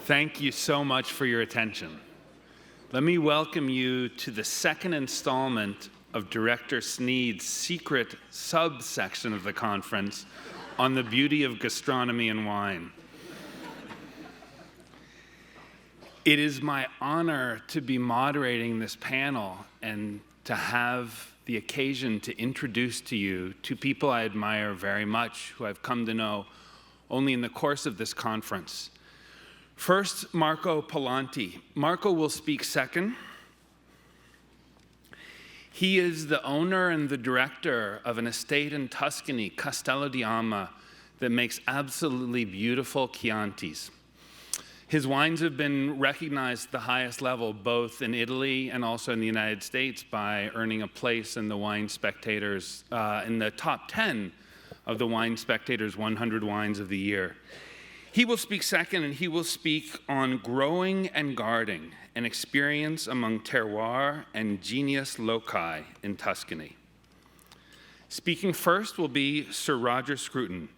Thank you so much for your attention. Let me welcome you to the second installment of Director Sneed's secret subsection of the conference on the beauty of gastronomy and wine. It is my honor to be moderating this panel and to have the occasion to introduce to you two people I admire very much, who I've come to know only in the course of this conference. First, Marco Pallanti. Marco will speak second. He is the owner and the director of an estate in Tuscany, Castello di Ama, that makes absolutely beautiful Chiantis. His wines have been recognized at the highest level, both in Italy and also in the United States, by earning a place in the Wine Spectator's, in the top 10 of the Wine Spectator's 100 Wines of the Year. He will speak second, and he will speak on growing and guarding, an experience among terroir and genius loci in Tuscany. Speaking first will be Sir Roger Scruton.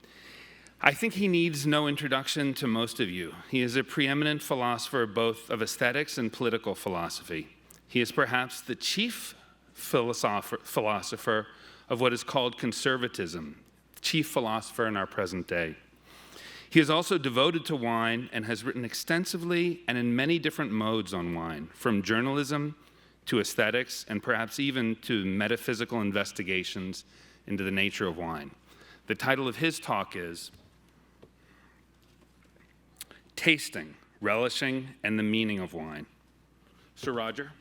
I think he needs no introduction to most of you. He is a preeminent philosopher both of aesthetics and political philosophy. He is perhaps the chief philosopher of what is called conservatism, chief philosopher in our present day. He is also devoted to wine and has written extensively and in many different modes on wine, from journalism to aesthetics and perhaps even to metaphysical investigations into the nature of wine. The title of his talk is Tasting, Relishing, and the Meaning of Wine. Sir Roger.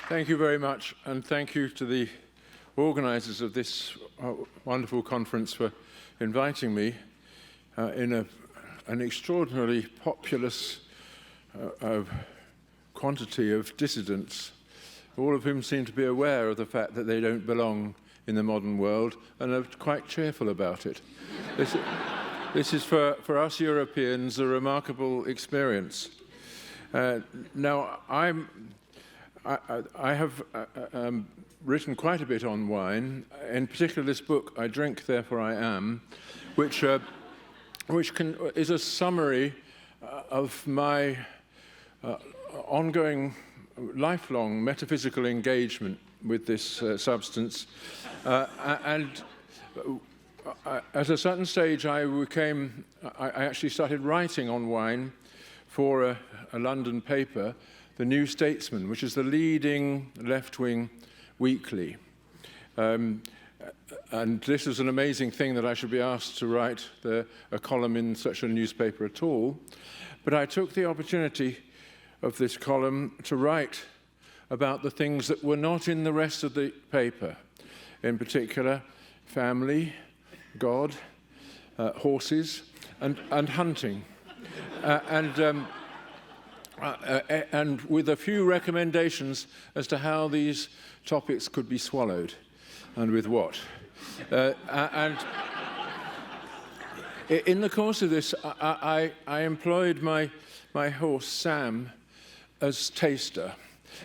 Thank you very much, and thank you to the organizers of this wonderful conference for inviting me in an extraordinarily populous quantity of dissidents, all of whom seem to be aware of the fact that they don't belong in the modern world and are quite cheerful about it. This is, for us Europeans, a remarkable experience. Now, I have written quite a bit on wine, in particular this book, I Drink, Therefore I Am, which is a summary of my ongoing, lifelong metaphysical engagement with this substance. And at a certain stage, I actually started writing on wine for a London paper, The New Statesman, which is the leading left-wing weekly. And this is an amazing thing that I should be asked to write a column in such a newspaper at all. But I took the opportunity of this column to write about the things that were not in the rest of the paper. In particular, family, God, horses, and hunting. And with a few recommendations as to how these topics could be swallowed, and with what. And in the course of this, I employed my horse, Sam, as taster,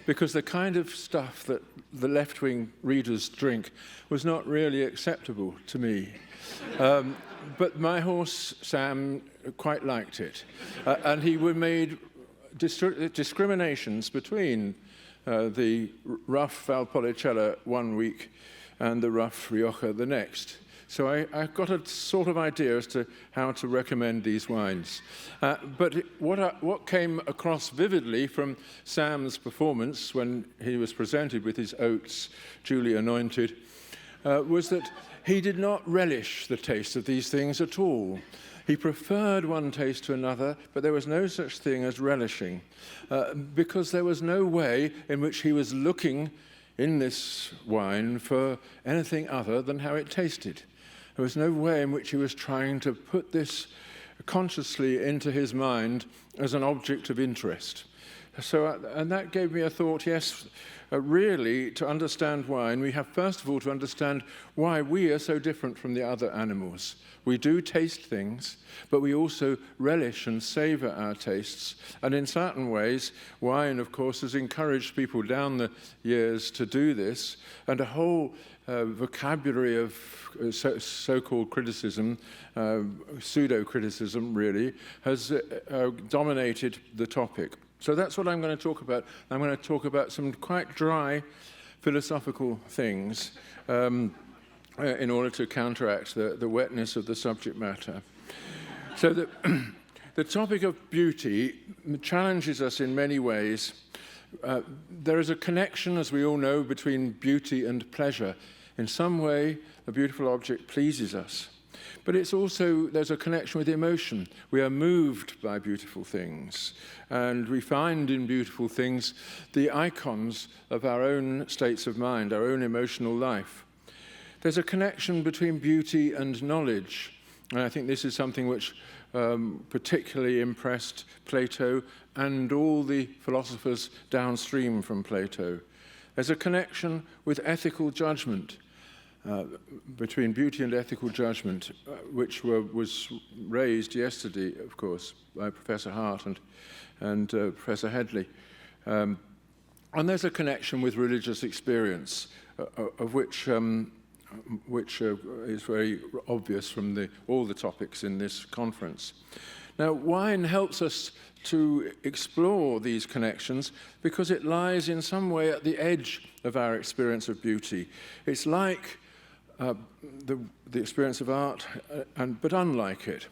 because the kind of stuff that the left-wing readers drink was not really acceptable to me. But my horse, Sam, quite liked it. And he made discriminations between the rough Valpolicella one week and the rough Rioja the next. So I got a sort of idea as to how to recommend these wines. But what came across vividly from Sam's performance when he was presented with his oats duly anointed was that he did not relish the taste of these things at all. He preferred one taste to another, but there was no such thing as relishing, because there was no way in which he was looking in this wine for anything other than how it tasted. There was no way in which he was trying to put this consciously into his mind as an object of interest. And that gave me a thought, yes, really, to understand wine, we have first of all to understand why we are so different from the other animals. We do taste things, but we also relish and savor our tastes. And in certain ways, wine, of course, has encouraged people down the years to do this, and a whole vocabulary of so-called criticism, pseudo-criticism really, has dominated the topic. So that's what I'm going to talk about. I'm going to talk about some quite dry philosophical things in order to counteract the wetness of the subject matter. So the topic of beauty challenges us in many ways. There is a connection, as we all know, between beauty and pleasure. In some way, a beautiful object pleases us. But it's also, there's a connection with emotion. We are moved by beautiful things, and we find in beautiful things the icons of our own states of mind, our own emotional life. There's a connection between beauty and knowledge, and I think this is something which particularly impressed Plato and all the philosophers downstream from Plato. There's a connection with ethical judgment. Between beauty and ethical judgment, which was raised yesterday, of course, by Professor Hart and Professor Headley. And there's a connection with religious experience, of which is very obvious from all the topics in this conference. Now, wine helps us to explore these connections because it lies in some way at the edge of our experience of beauty. It's like the experience of art, but unlike it.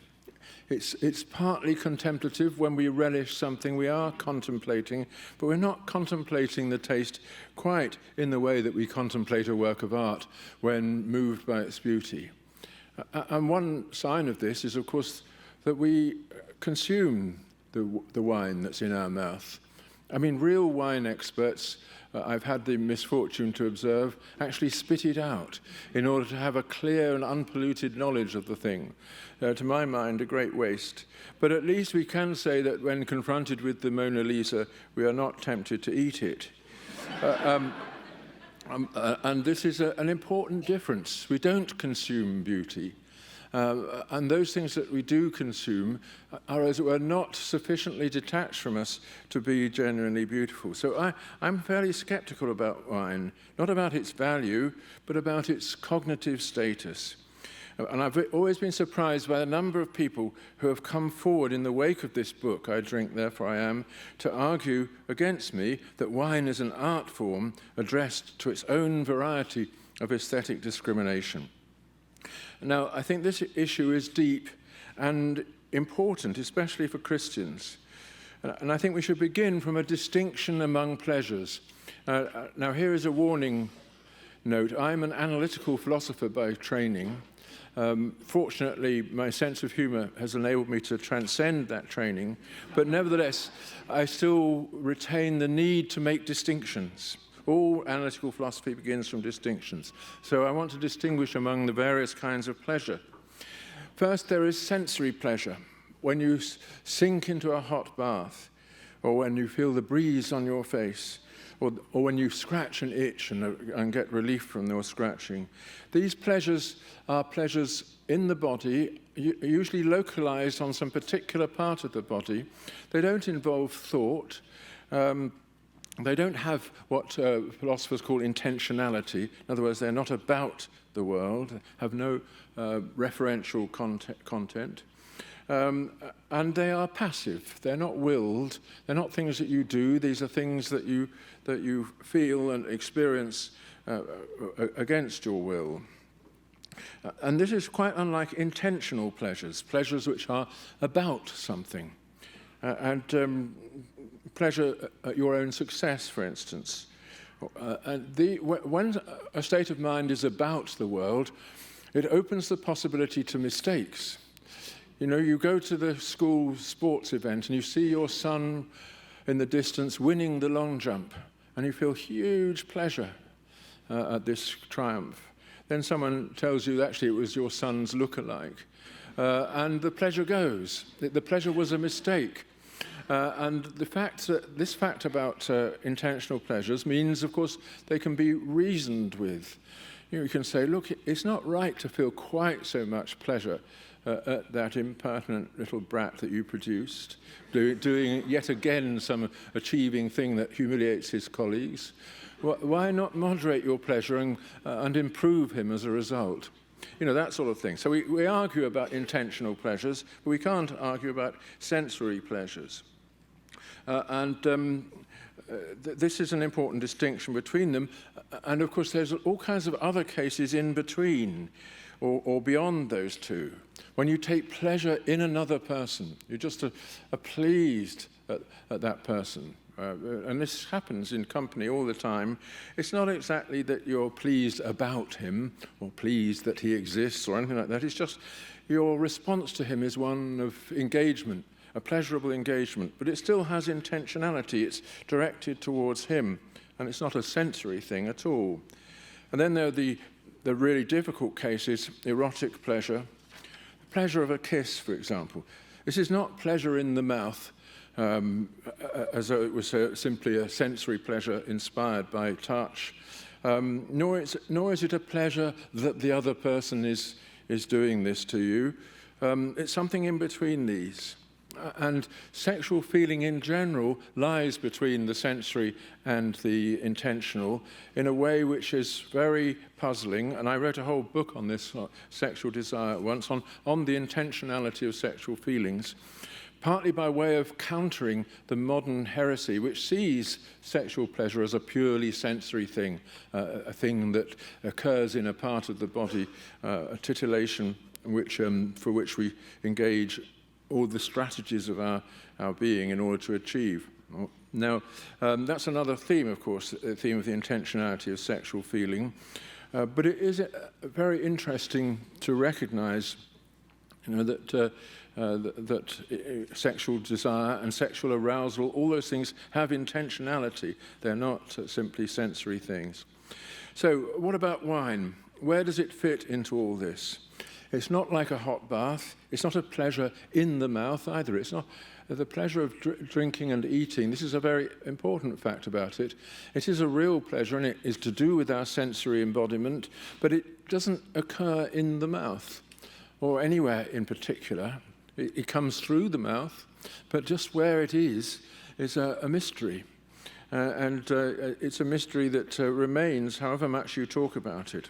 It's partly contemplative. When we relish something, we are contemplating, but we're not contemplating the taste quite in the way that we contemplate a work of art when moved by its beauty. And one sign of this is, of course, that we consume the wine that's in our mouth. I mean, real wine experts, I've had the misfortune to observe, actually spit it out in order to have a clear and unpolluted knowledge of the thing. To my mind, a great waste. But at least we can say that when confronted with the Mona Lisa, we are not tempted to eat it. And this is an important difference. We don't consume beauty. And those things that we do consume are, as it were, not sufficiently detached from us to be genuinely beautiful. So I'm fairly skeptical about wine, not about its value, but about its cognitive status. And I've always been surprised by the number of people who have come forward in the wake of this book, I Drink, Therefore I Am, to argue against me that wine is an art form addressed to its own variety of aesthetic discrimination. Now, I think this issue is deep and important, especially for Christians. And I think we should begin from a distinction among pleasures. Now, here is a warning note. I'm an analytical philosopher by training. Fortunately, my sense of humor has enabled me to transcend that training. But nevertheless, I still retain the need to make distinctions. All analytical philosophy begins from distinctions. So I want to distinguish among the various kinds of pleasure. First, there is sensory pleasure. When you sink into a hot bath, or when you feel the breeze on your face, or when you scratch an itch and get relief from your scratching. These pleasures are pleasures in the body, usually localized on some particular part of the body. They don't involve thought. They don't have what philosophers call intentionality. In other words, they're not about the world, have no referential content. And they are passive. They're not willed. They're not things that you do. These are things that you feel and experience against your will. And this is quite unlike intentional pleasures, pleasures which are about something. And pleasure at your own success, for instance. When a state of mind is about the world, it opens the possibility to mistakes. You know, you go to the school sports event and you see your son in the distance winning the long jump, and you feel huge pleasure at this triumph. Then someone tells you actually it was your son's look-alike, and the pleasure goes. The pleasure was a mistake. And this fact about intentional pleasures means, of course, they can be reasoned with. You can say, look, it's not right to feel quite so much pleasure at that impertinent little brat that you produced, doing yet again some achieving thing that humiliates his colleagues. Why not moderate your pleasure and improve him as a result? That sort of thing. So we argue about intentional pleasures, but we can't argue about sensory pleasures. This is an important distinction between them. And of course, there's all kinds of other cases in between or beyond those two. When you take pleasure in another person, you're just pleased at that person. And this happens in company all the time. It's not exactly that you're pleased about him or pleased that he exists or anything like that. It's just your response to him is one of engagement, a pleasurable engagement. But it still has intentionality. It's directed towards him. And it's not a sensory thing at all. And then there are the really difficult cases, erotic pleasure. Pleasure of a kiss, for example. This is not pleasure in the mouth, as though it was simply a sensory pleasure inspired by touch, nor is it a pleasure that the other person is doing this to you. It's something in between these. And sexual feeling in general lies between the sensory and the intentional in a way which is very puzzling. And I wrote a whole book on this, sexual desire, once, on the intentionality of sexual feelings, partly by way of countering the modern heresy, which sees sexual pleasure as a purely sensory thing, a thing that occurs in a part of the body, a titillation for which we engage all the strategies of our being in order to achieve. Now, that's another theme, of course, the theme of the intentionality of sexual feeling. But it is very interesting to recognize that sexual desire and sexual arousal, all those things have intentionality. They're not simply sensory things. So what about wine? Where does it fit into all this? It's not like a hot bath. It's not a pleasure in the mouth either. It's not the pleasure of drinking and eating. This is a very important fact about it. It is a real pleasure, and it is to do with our sensory embodiment, but it doesn't occur in the mouth or anywhere in particular. It comes through the mouth, but just where it is a mystery. It's a mystery that remains however much you talk about it.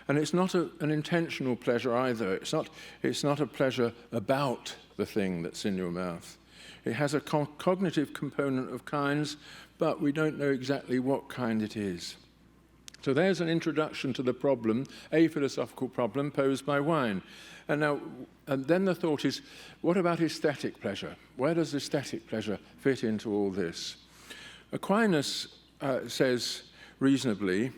And it's not an intentional pleasure either. It's not a pleasure about the thing that's in your mouth. It has a cognitive component of kinds, but we don't know exactly what kind it is. So there's an introduction to the problem, a philosophical problem posed by wine. And then the thought is, what about aesthetic pleasure? Where does aesthetic pleasure fit into all this? Aquinas says reasonably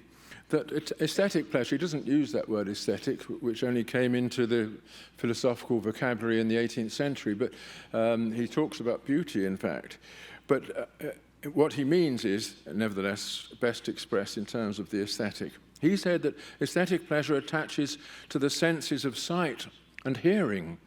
that aesthetic pleasure, he doesn't use that word aesthetic, which only came into the philosophical vocabulary in the 18th century, but he talks about beauty, in fact. But what he means is, nevertheless, best expressed in terms of the aesthetic. He said that aesthetic pleasure attaches to the senses of sight and hearing,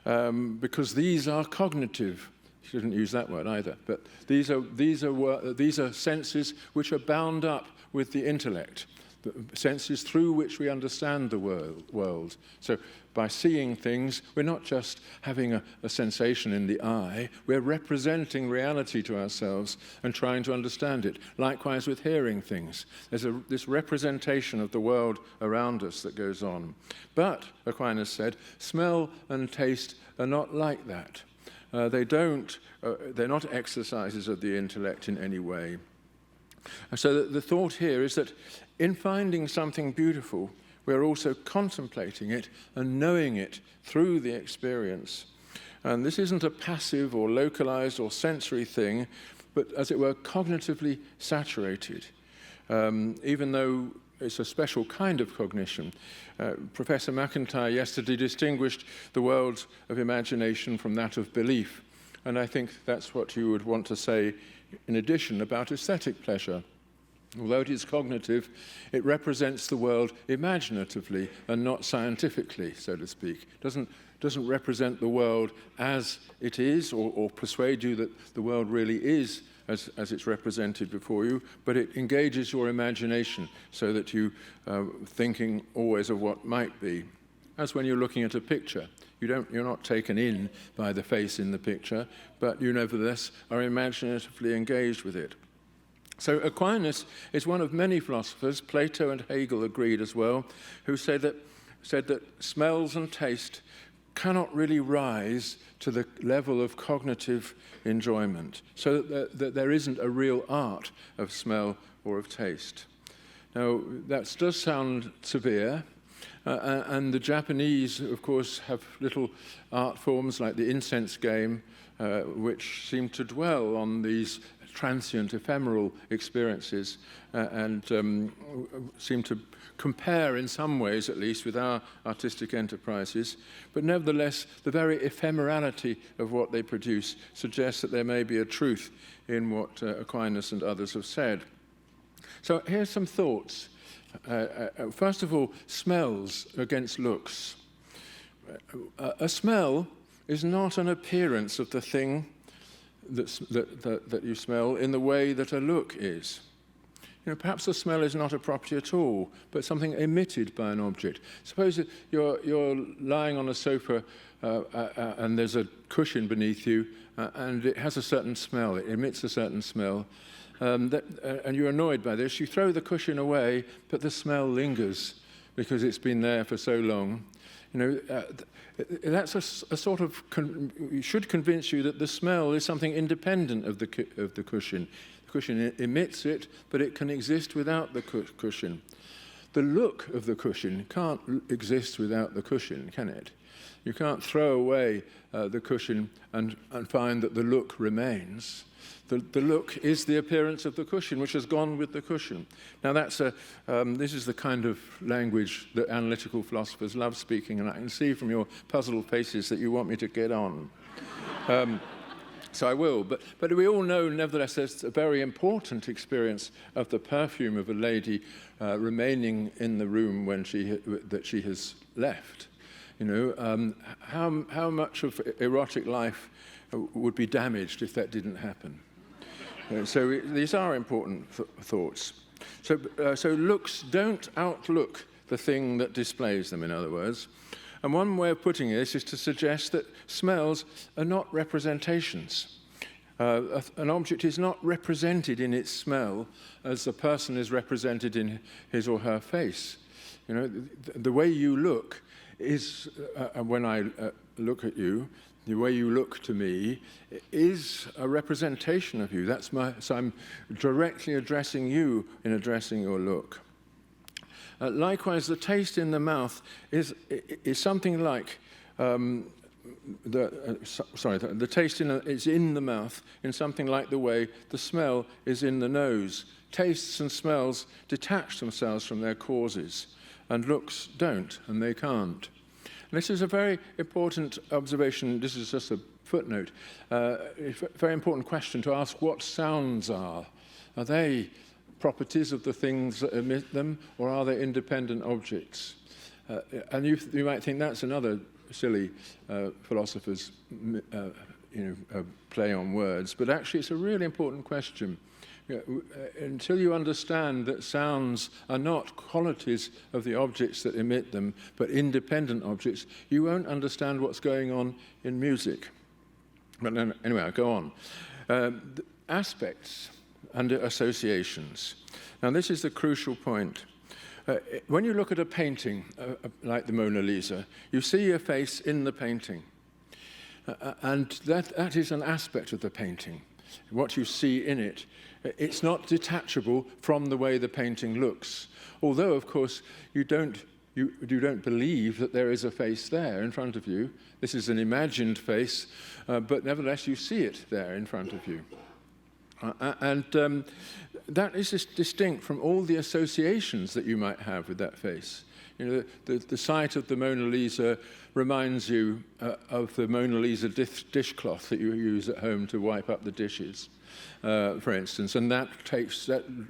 because these are cognitive. He didn't use that word either, but these are senses which are bound up with the intellect, the senses through which we understand the world. So by seeing things, we're not just having a sensation in the eye, we're representing reality to ourselves and trying to understand it. Likewise with hearing things. There's this representation of the world around us that goes on. But, Aquinas said, smell and taste are not like that. They're not exercises of the intellect in any way. And so the thought here is that in finding something beautiful, we're also contemplating it and knowing it through the experience. And this isn't a passive or localized or sensory thing, but as it were, cognitively saturated, even though it's a special kind of cognition. Professor McIntyre yesterday distinguished the world of imagination from that of belief. And I think that's what you would want to say in addition about aesthetic pleasure. Although it is cognitive, it represents the world imaginatively and not scientifically, so to speak. Doesn't represent the world as it is or persuade you that the world really is as it's represented before you, but it engages your imagination so that you thinking always of what might be. As when you're looking at a picture. You're not taken in by the face in the picture, but you nevertheless are imaginatively engaged with it. So Aquinas is one of many philosophers, Plato and Hegel agreed as well, who said that smells and taste cannot really rise to the level of cognitive enjoyment, so that there isn't a real art of smell or of taste. Now, that does sound severe, and the Japanese, of course, have little art forms like the incense game, which seem to dwell on these transient, ephemeral experiences and seem to compare in some ways, at least, with our artistic enterprises. But nevertheless, the very ephemerality of what they produce suggests that there may be a truth in what Aquinas and others have said. So here's some thoughts. First of all, smells against looks. A smell is not an appearance of the thing that you smell in the way that a look is. Perhaps the smell is not a property at all, but something emitted by an object. Suppose that you're lying on a sofa and there's a cushion beneath you, and it has a certain smell, it emits a certain smell, and you're annoyed by this. You throw the cushion away, but the smell lingers because it's been there for so long. That's a sort of should convince you that the smell is something independent of the cushion. The cushion emits it, but it can exist without the cushion. The look of the cushion can't exist without the cushion, can it? You can't throw away the cushion and find that the look remains. The look is the appearance of the cushion, which has gone with the cushion. Now, this is the kind of language that analytical philosophers love speaking, and I can see from your puzzled faces that you want me to get on. So I will. But we all know, nevertheless, there's a very important experience of the perfume of a lady remaining in the room when that she has left. How much of erotic life would be damaged if that didn't happen? So these are important thoughts. So looks don't outlook the thing that displays them, in other words. And one way of putting this is to suggest that smells are not representations. An object is not represented in its smell as a person is represented in his or her face. The way you look is, when I look at you, the way you look to me is a representation of you. So I'm directly addressing you in addressing your look. Likewise, the taste in the mouth is something like the taste is in the mouth in something like the way the smell is in the nose. Tastes and smells detach themselves from their causes, and looks don't, and they can't. This is a very important observation. This is just a footnote. It's a very important question to ask what sounds are. Are they properties of the things that emit them, or are they independent objects? And you might think that's another silly philosopher's play on words, but actually it's a really important question. Until you understand that sounds are not qualities of the objects that emit them, but independent objects, you won't understand what's going on in music. But anyway, I'll go on. Aspects and associations. Now, this is the crucial point. When you look at a painting like the Mona Lisa, you see a face in the painting. And that is an aspect of the painting. What you see in it, it's not detachable from the way the painting looks. Although, of course, you don't believe that there is a face there in front of you. This is an imagined face, but nevertheless you see it there in front of you. That is distinct from all the associations that you might have with that face. You know, the sight of the Mona Lisa reminds you of the Mona Lisa dishcloth that you use at home to wipe up the dishes, for instance, and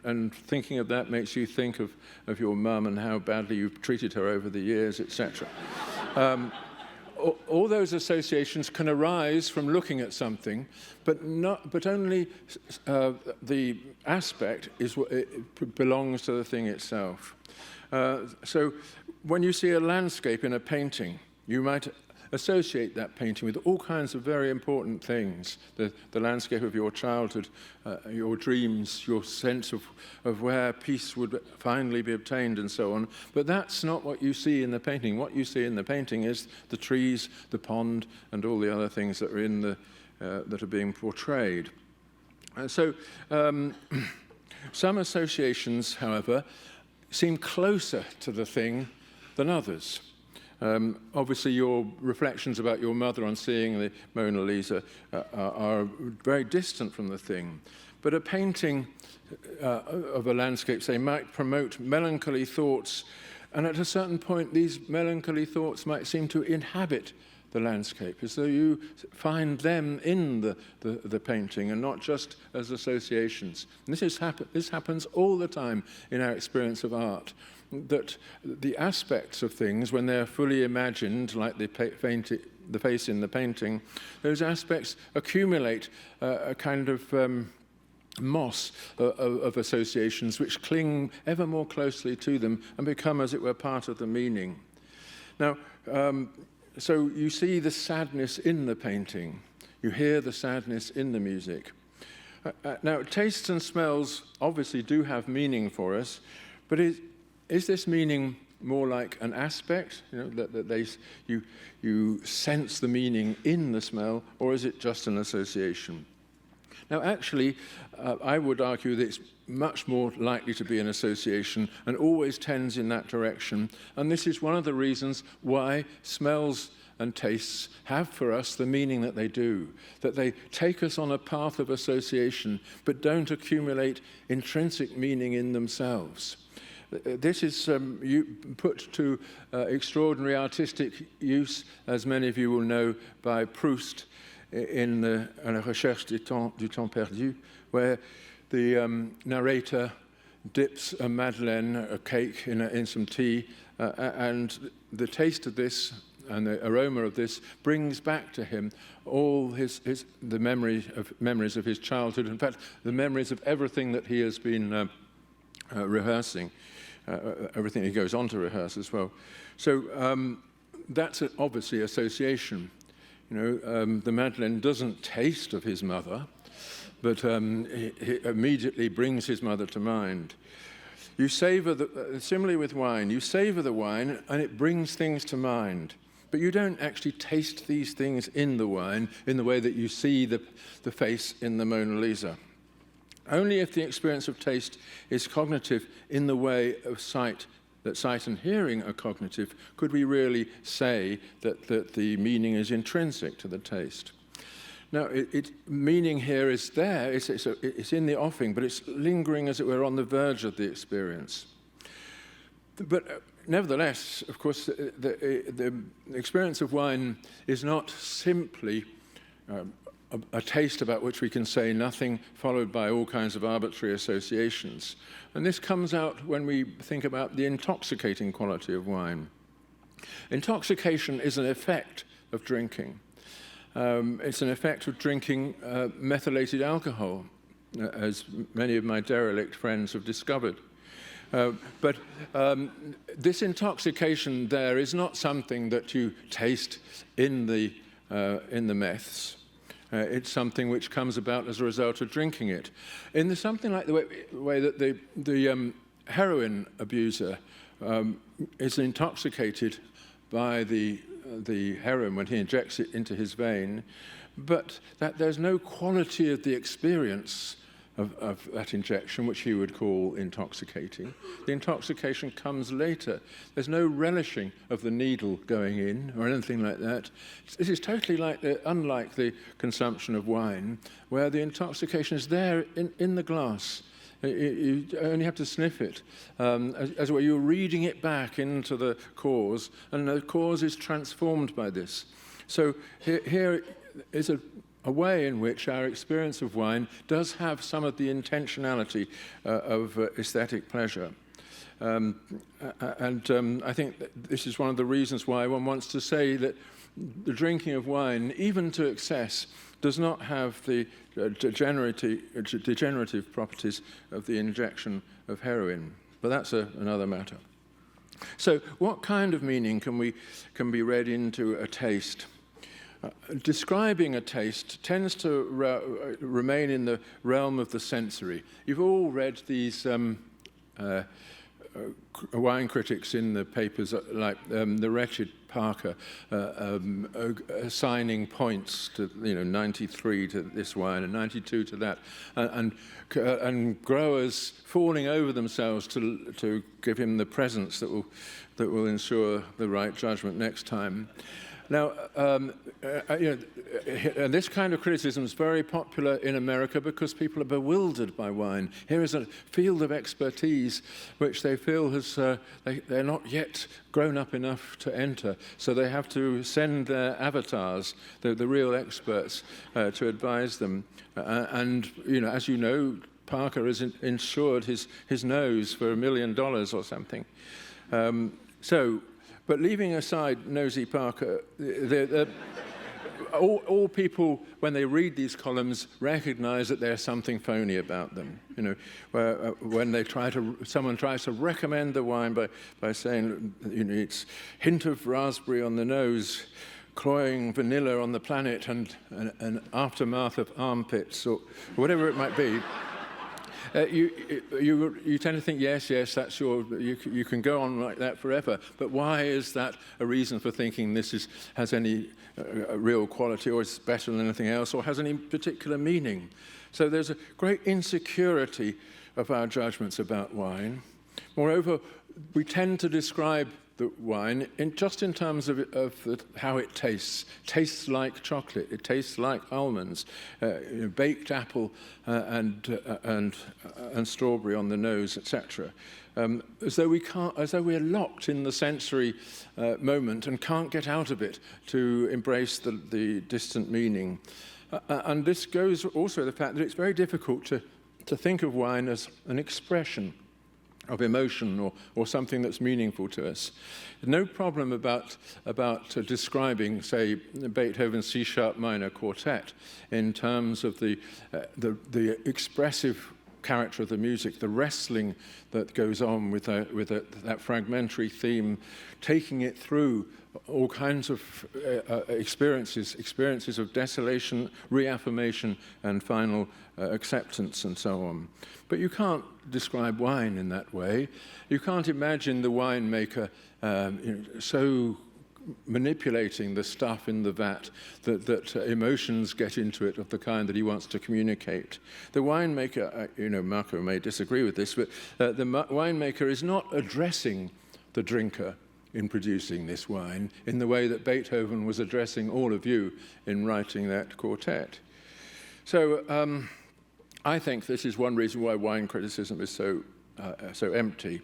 and thinking of that makes you think of your mum and how badly you've treated her over the years, etc. All those associations can arise from looking at something, but only the aspect is what belongs to the thing itself. So when you see a landscape in a painting, you might associate that painting with all kinds of very important things, the landscape of your childhood, your dreams, your sense of where peace would finally be obtained, and so on. But that's not what you see in the painting. What you see in the painting is the trees, the pond, and all the other things that are that are being portrayed. So some associations, however, seem closer to the thing than others. Obviously, your reflections about your mother on seeing the Mona Lisa are very distant from the thing. But a painting of a landscape, say, might promote melancholy thoughts, and at a certain point, these melancholy thoughts might seem to inhabit the landscape, as though you find them in the painting and not just as associations. And this happens all the time in our experience of art, that the aspects of things, when they're fully imagined, like the face in the painting, those aspects accumulate a kind of moss of associations which cling ever more closely to them and become, as it were, part of the meaning. Now, so you see the sadness in the painting. You hear the sadness in the music. Now, tastes and smells obviously do have meaning for us, but is this meaning more like an aspect, you know, that you sense the meaning in the smell, or is it just an association? Now, actually, I would argue that it's much more likely to be an association and always tends in that direction. And this is one of the reasons why smells and tastes have for us the meaning that they do, that they take us on a path of association, but don't accumulate intrinsic meaning in themselves. This is put to extraordinary artistic use, as many of you will know, by Proust in La Recherche du temps perdu, where the narrator dips a madeleine, a cake, in some tea, and the taste of this and the aroma of this brings back to him all the memories of his childhood. In fact, the memories of everything that he has been rehearsing. Everything he goes on to rehearse as well. So that's obviously association. You know, the Madeleine doesn't taste of his mother, but he immediately brings his mother to mind. You savor similarly with wine, you savor the wine and it brings things to mind. But you don't actually taste these things in the wine in the way that you see the face in the Mona Lisa. Only if the experience of taste is cognitive in the way of sight, that sight and hearing are cognitive, could we really say that the meaning is intrinsic to the taste. Now, meaning here is there, it's in the offing, but it's lingering, as it were, on the verge of the experience. But nevertheless, of course, the experience of wine is not simply a taste about which we can say nothing, followed by all kinds of arbitrary associations. And this comes out when we think about the intoxicating quality of wine. Intoxication is an effect of drinking. It's an effect of drinking methylated alcohol, as many of my derelict friends have discovered. But this intoxication there is not something that you taste in the meths. It's something which comes about as a result of drinking it. In something like the way that the heroin abuser is intoxicated by the heroin when he injects it into his vein, but that there's no quality of the experience of that injection, which he would call intoxicating. The intoxication comes later. There's no relishing of the needle going in or anything like that. This is totally unlike the consumption of wine, where the intoxication is there in the glass. You only have to sniff it, as well. You're reading it back into the cause, and the cause is transformed by this. So here is a way in which our experience of wine does have some of the intentionality of aesthetic pleasure. I think that this is one of the reasons why one wants to say that the drinking of wine, even to excess, does not have the degenerative properties of the injection of heroin. But that's another matter. So what kind of meaning can be read into a taste? Describing a taste tends to remain in the realm of the sensory. You've all read these wine critics in the papers, like the wretched Parker, assigning points to 93 to this wine and 92 to that, and growers falling over themselves to give him the presence that will ensure the right judgment next time. Now, and this kind of criticism is very popular in America because people are bewildered by wine. Here is a field of expertise which they feel they're not yet grown up enough to enter, so they have to send their avatars, the real experts, to advise them. And as you know, Parker has insured his nose for $1 million or something. But leaving aside nosy Parker, all people, when they read these columns, recognize that there's something phony about them. When someone tries to recommend the wine by saying, it's hint of raspberry on the nose, cloying vanilla on the planet, and an aftermath of armpits, or whatever it might be. You tend to think, yes, that's you can go on like that forever. But why is that a reason for thinking this has any real quality, or is better than anything else, or has any particular meaning? So there's a great insecurity of our judgments about wine. Moreover, we tend to describe the wine just in terms of how it tastes. Tastes like chocolate. It tastes like almonds, baked apple, and strawberry on the nose, etc. As though we're locked in the sensory moment and can't get out of it to embrace the distant meaning. And this goes also to the fact that it's very difficult to think of wine as an expression of emotion or something that's meaningful to us. No problem about describing, say, Beethoven's C-sharp minor quartet in terms of the expressive character of the music, the wrestling that goes on with that fragmentary theme, taking it through all kinds of experiences of desolation, reaffirmation, and final acceptance, and so on. But you can't describe wine in that way. You can't imagine the winemaker so manipulating the stuff in the vat that emotions get into it of the kind that he wants to communicate. The winemaker, Marco may disagree with this, but the winemaker is not addressing the drinker in producing this wine in the way that Beethoven was addressing all of you in writing that quartet. So I think this is one reason why wine criticism is so empty.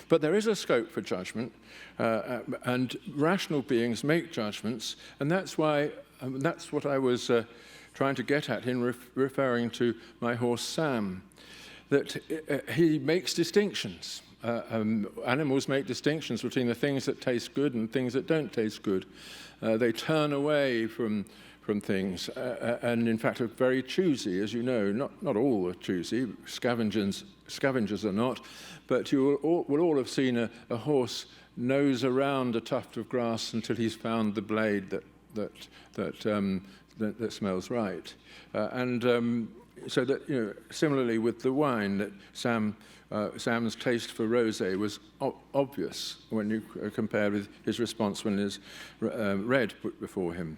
But there is a scope for judgment, and rational beings make judgments, and that's why that's what I was trying to get at in referring to my horse Sam, that he makes distinctions. Animals make distinctions between the things that taste good and things that don't taste good. They turn away from things, and in fact are very choosy, as you know. Not all are choosy. Scavengers are not, but you will all have seen a horse nose around a tuft of grass until he's found the blade that smells right. So that similarly with the wine, that Sam's taste for rosé was obvious when you compared with his response when his red put before him.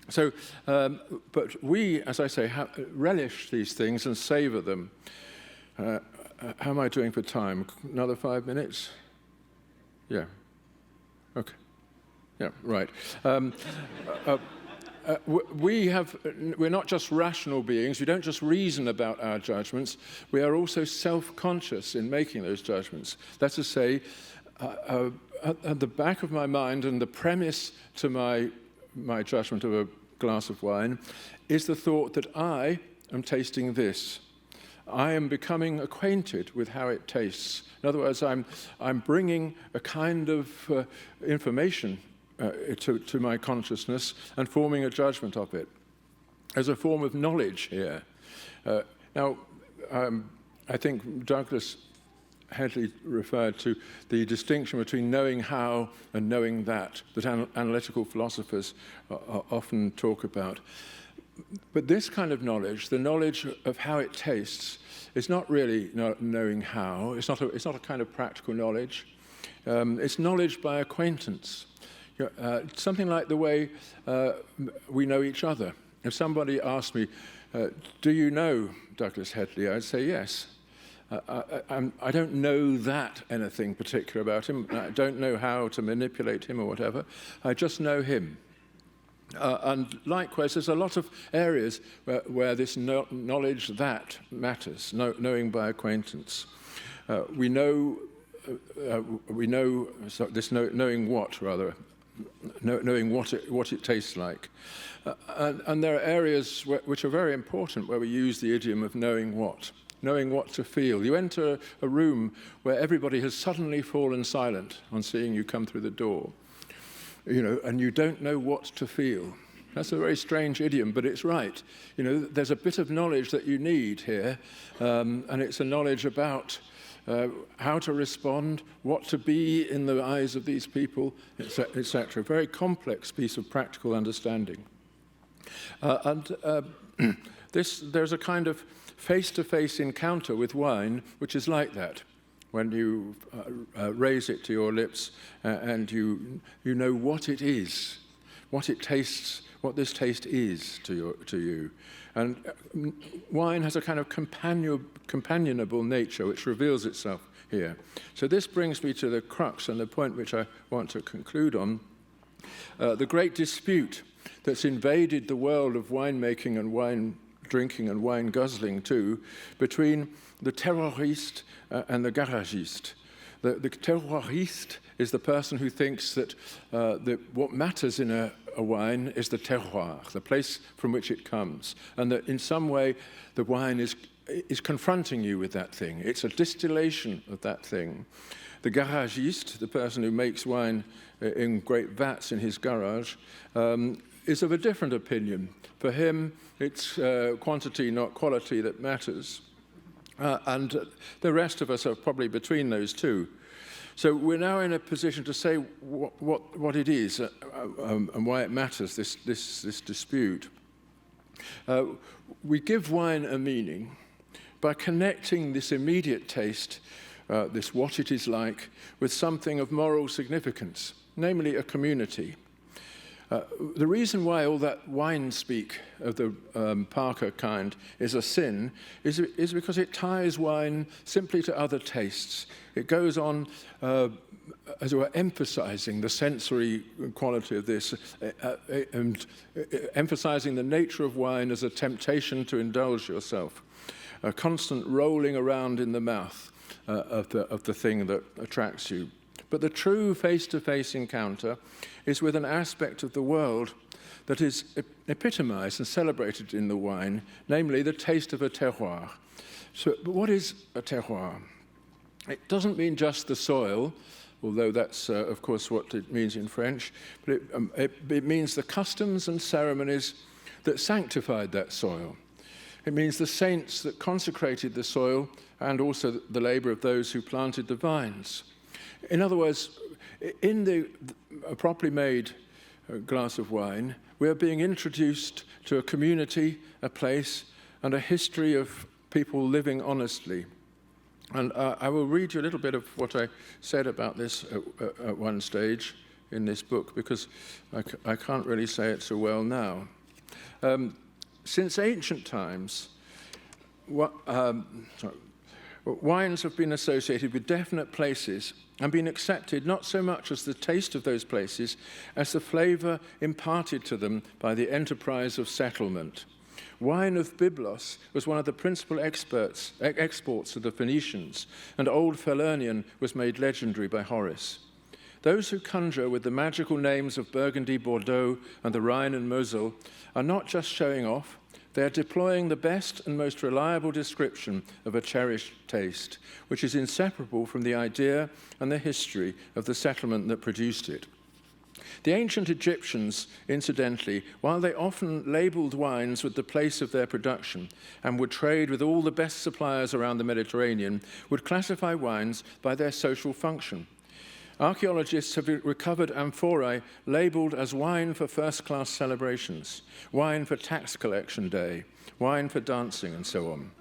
But we, as I say, relish these things and savor them. How am I doing for time? Another 5 minutes? Yeah. Okay. Yeah, right. We're not just rational beings. We don't just reason about our judgments. We are also self-conscious in making those judgments. That's to say, at the back of my mind and the premise to my judgment of a glass of wine is the thought that I am tasting this. I am becoming acquainted with how it tastes. In other words, I'm bringing a kind of information to my consciousness and forming a judgment of it as a form of knowledge here. Now, I think Douglas Headley referred to the distinction between knowing how and knowing that analytical philosophers often talk about. But this kind of knowledge, the knowledge of how it tastes, is not really knowing how. It's not a kind of practical knowledge. It's knowledge by acquaintance. Something like the way we know each other. If somebody asked me, do you know Douglas Headley? I'd say yes. I don't know that anything particular about him. I don't know how to manipulate him or whatever. I just know him. And likewise, there's a lot of areas where this knowledge that matters, knowing by acquaintance. We know knowing what, rather, knowing what it tastes like. And there are areas which are very important where we use the idiom of knowing what to feel. You enter a room where everybody has suddenly fallen silent on seeing you come through the door, and you don't know what to feel. That's a very strange idiom, but it's right. There's a bit of knowledge that you need here, and it's a knowledge about how to respond, what to be in the eyes of these people, etc. A very complex piece of practical understanding. There's a kind of face-to-face encounter with wine, which is like that. When you raise it to your lips and you know what it is, what it tastes, what this taste is to you. And wine has a kind of companionable nature which reveals itself here. So this brings me to the crux and the point which I want to conclude on. The great dispute that's invaded the world of winemaking and wine drinking and wine guzzling too, between the terroriste and the garagiste. The terroriste is the person who thinks that what matters in a wine is the terroir, the place from which it comes, and that in some way the wine is confronting you with that thing. It's a distillation of that thing. The garagiste, the person who makes wine in great vats in his garage, is of a different opinion. For him, it's quantity, not quality, that matters. And the rest of us are probably between those two. So we're now in a position to say what it is and why it matters, this dispute. We give wine a meaning by connecting this immediate taste, this what it is like, with something of moral significance, namely a community. The reason why all that wine speak of the Parker kind is a sin is because it ties wine simply to other tastes. It goes on, as it were, emphasizing the sensory quality of this and emphasizing the nature of wine as a temptation to indulge yourself, a constant rolling around in the mouth of the thing that attracts you. But the true face-to-face encounter is with an aspect of the world that is epitomized and celebrated in the wine, namely the taste of a terroir. But what is a terroir? It doesn't mean just the soil, although that's, of course, what it means in French, but it means the customs and ceremonies that sanctified that soil. It means the saints that consecrated the soil and also the labor of those who planted the vines. In other words, in a properly made glass of wine, we are being introduced to a community, a place, and a history of people living honestly. And I will read you a little bit of what I said about this at one stage. in this book, because I can't really say it so well now. Since ancient times, wines have been associated with definite places and been accepted not so much as the taste of those places as the flavor imparted to them by the enterprise of settlement. Wine of Byblos was one of the principal exports of the Phoenicians, and Old Falernian was made legendary by Horace. Those who conjure with the magical names of Burgundy, Bordeaux, and the Rhine and Moselle are not just showing off, they are deploying the best and most reliable description of a cherished taste, which is inseparable from the idea and the history of the settlement that produced it. The ancient Egyptians, incidentally, while they often labeled wines with the place of their production and would trade with all the best suppliers around the Mediterranean, would classify wines by their social function. Archaeologists have recovered amphorae labeled as wine for first-class celebrations, wine for tax collection day, wine for dancing, and so on.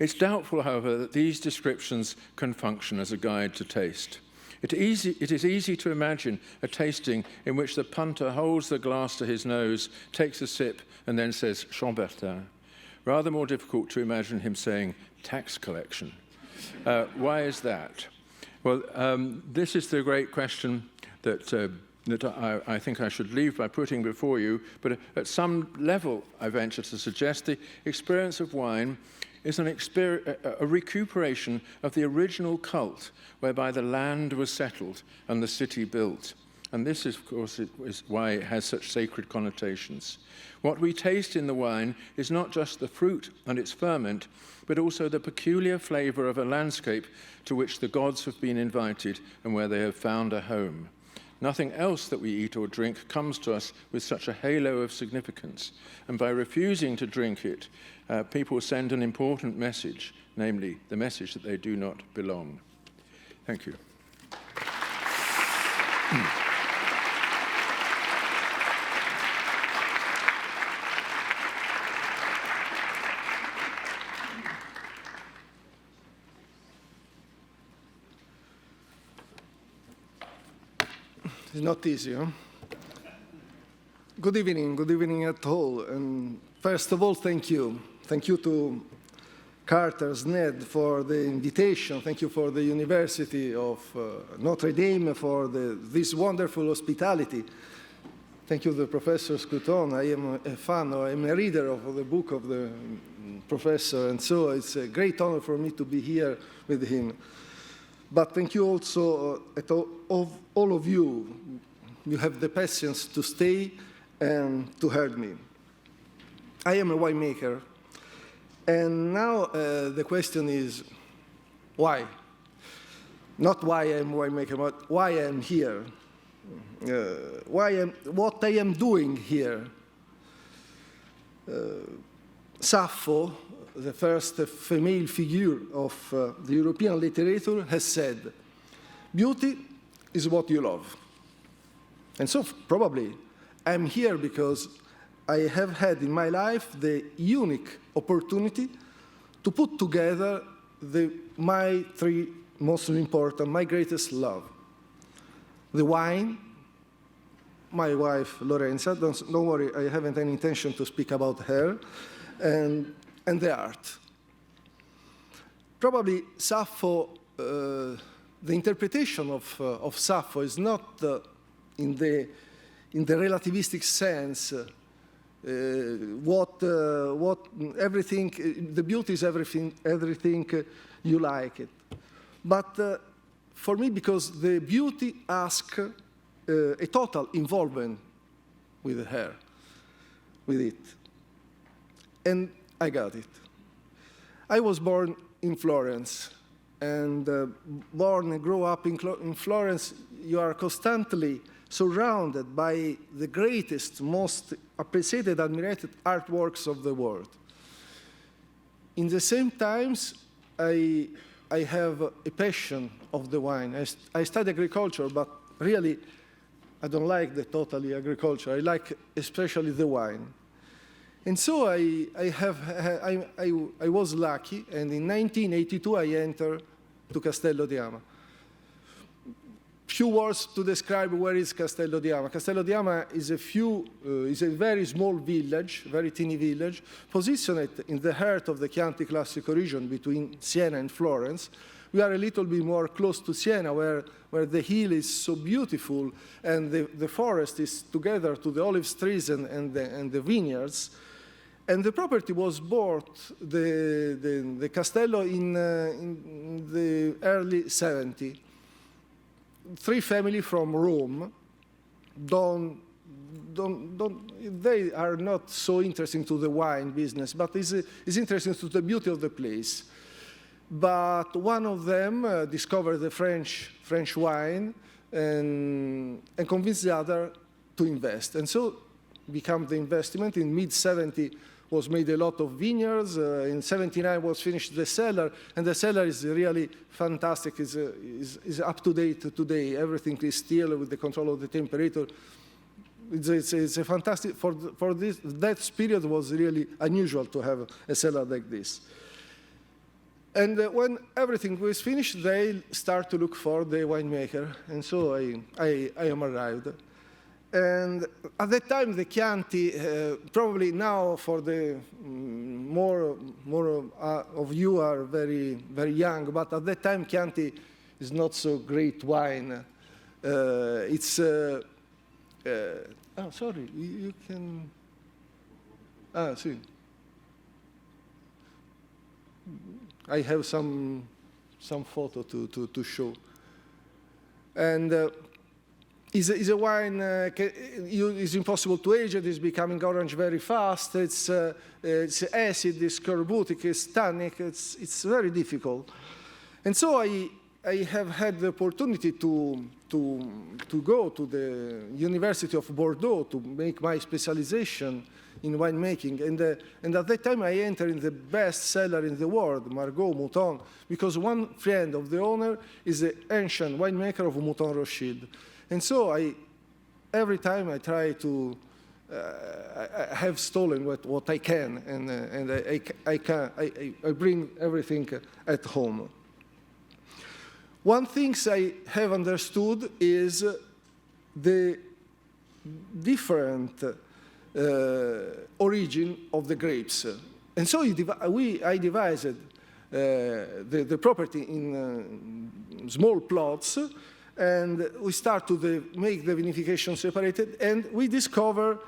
It's doubtful, however, that these descriptions can function as a guide to taste. It is easy to imagine a tasting in which the punter holds the glass to his nose, takes a sip, and then says, Chambertin. Rather more difficult to imagine him saying, tax collection. Why is that? Well, this is the great question that I think I should leave by putting before you, but at some level, I venture to suggest the experience of wine is a recuperation of the original cult whereby the land was settled and the city built. And this, of course, is why it has such sacred connotations. What we taste in the wine is not just the fruit and its ferment, but also the peculiar flavor of a landscape to which the gods have been invited and where they have found a home. Nothing else that we eat or drink comes to us with such a halo of significance. And by refusing to drink it, people send an important message, namely the message that they do not belong. Thank you. It's not easy, huh? Good evening at all. And first of all, thank you. Thank you to Carter, Ned, for the invitation. Thank you for the University of Notre Dame for this wonderful hospitality. Thank you to Professor Scruton. I am a fan, or I'm a reader of the book of the professor, and so it's a great honor for me to be here with him. But thank you also of all of you. You have the patience to stay and to hear me. I am a winemaker, and now the question is, why? Not why I'm a winemaker, but why I'm here. What I am doing here. Sappho, the first female figure of the European literature, has said, beauty is what you love. And so probably I'm here because I have had in my life the unique opportunity to put together my three most important, my greatest love. The wine, my wife Lorenza, don't worry, I haven't any intention to speak about her, and the art. Probably Sappho, the interpretation of Sappho is not in the relativistic sense. Everything, the beauty is everything you like it. But for me, because the beauty asks a total involvement with her, with it. And I got it. I was born in Florence, and born and grow up in Florence, you are constantly surrounded by the greatest, most appreciated, admired artworks of the world. In the same times, I have a passion of the wine. I study agriculture, but really, I don't like the totally agriculture. I like especially the wine. And so I was lucky, and in 1982 I entered to Castello di Ama. few words to describe where is Castello di Ama. Castello di Ama is a very small village, very teeny village, positioned in the heart of the Chianti Classico region between Siena and Florence. We are a little bit more close to Siena, where the hill is so beautiful and the forest is together to the olive trees and the vineyards. And the property was bought, the Castello, in the early 70s. 3 families from Rome they are not so interesting to the wine business, but is interesting to the beauty of the place. But one of them discovered the French wine and convinced the other to invest. And so became the investment. In mid-70 was made a lot of vineyards. In 79 was finished the cellar, and the cellar is really fantastic. Is up to date today. Everything is still with the control of the temperature. It's a fantastic, for this, that period was really unusual to have a cellar like this. And when everything was finished, they start to look for the winemaker, and so I am arrived. And at that time, the Chianti, probably now for the more of you are very, very young, but at that time, Chianti is not so great wine. Oh, sorry, you can, see. I have some photo to show. And is a wine, it's impossible to age it, it's becoming orange very fast, it's acid, it's scorbutic, it's tannic, it's very difficult. And so I have had the opportunity to go to the University of Bordeaux to make my specialization in winemaking. And at that time, I entered in the best cellar in the world, Margaux, Mouton, because one friend of the owner is the ancient winemaker of Mouton Rothschild. And so every time I try to, I have stolen what I can, and I bring everything at home. One thing I have understood is the different origin of the grapes. And so I divided the property in small plots, and we start to make the vinification separated, and we discover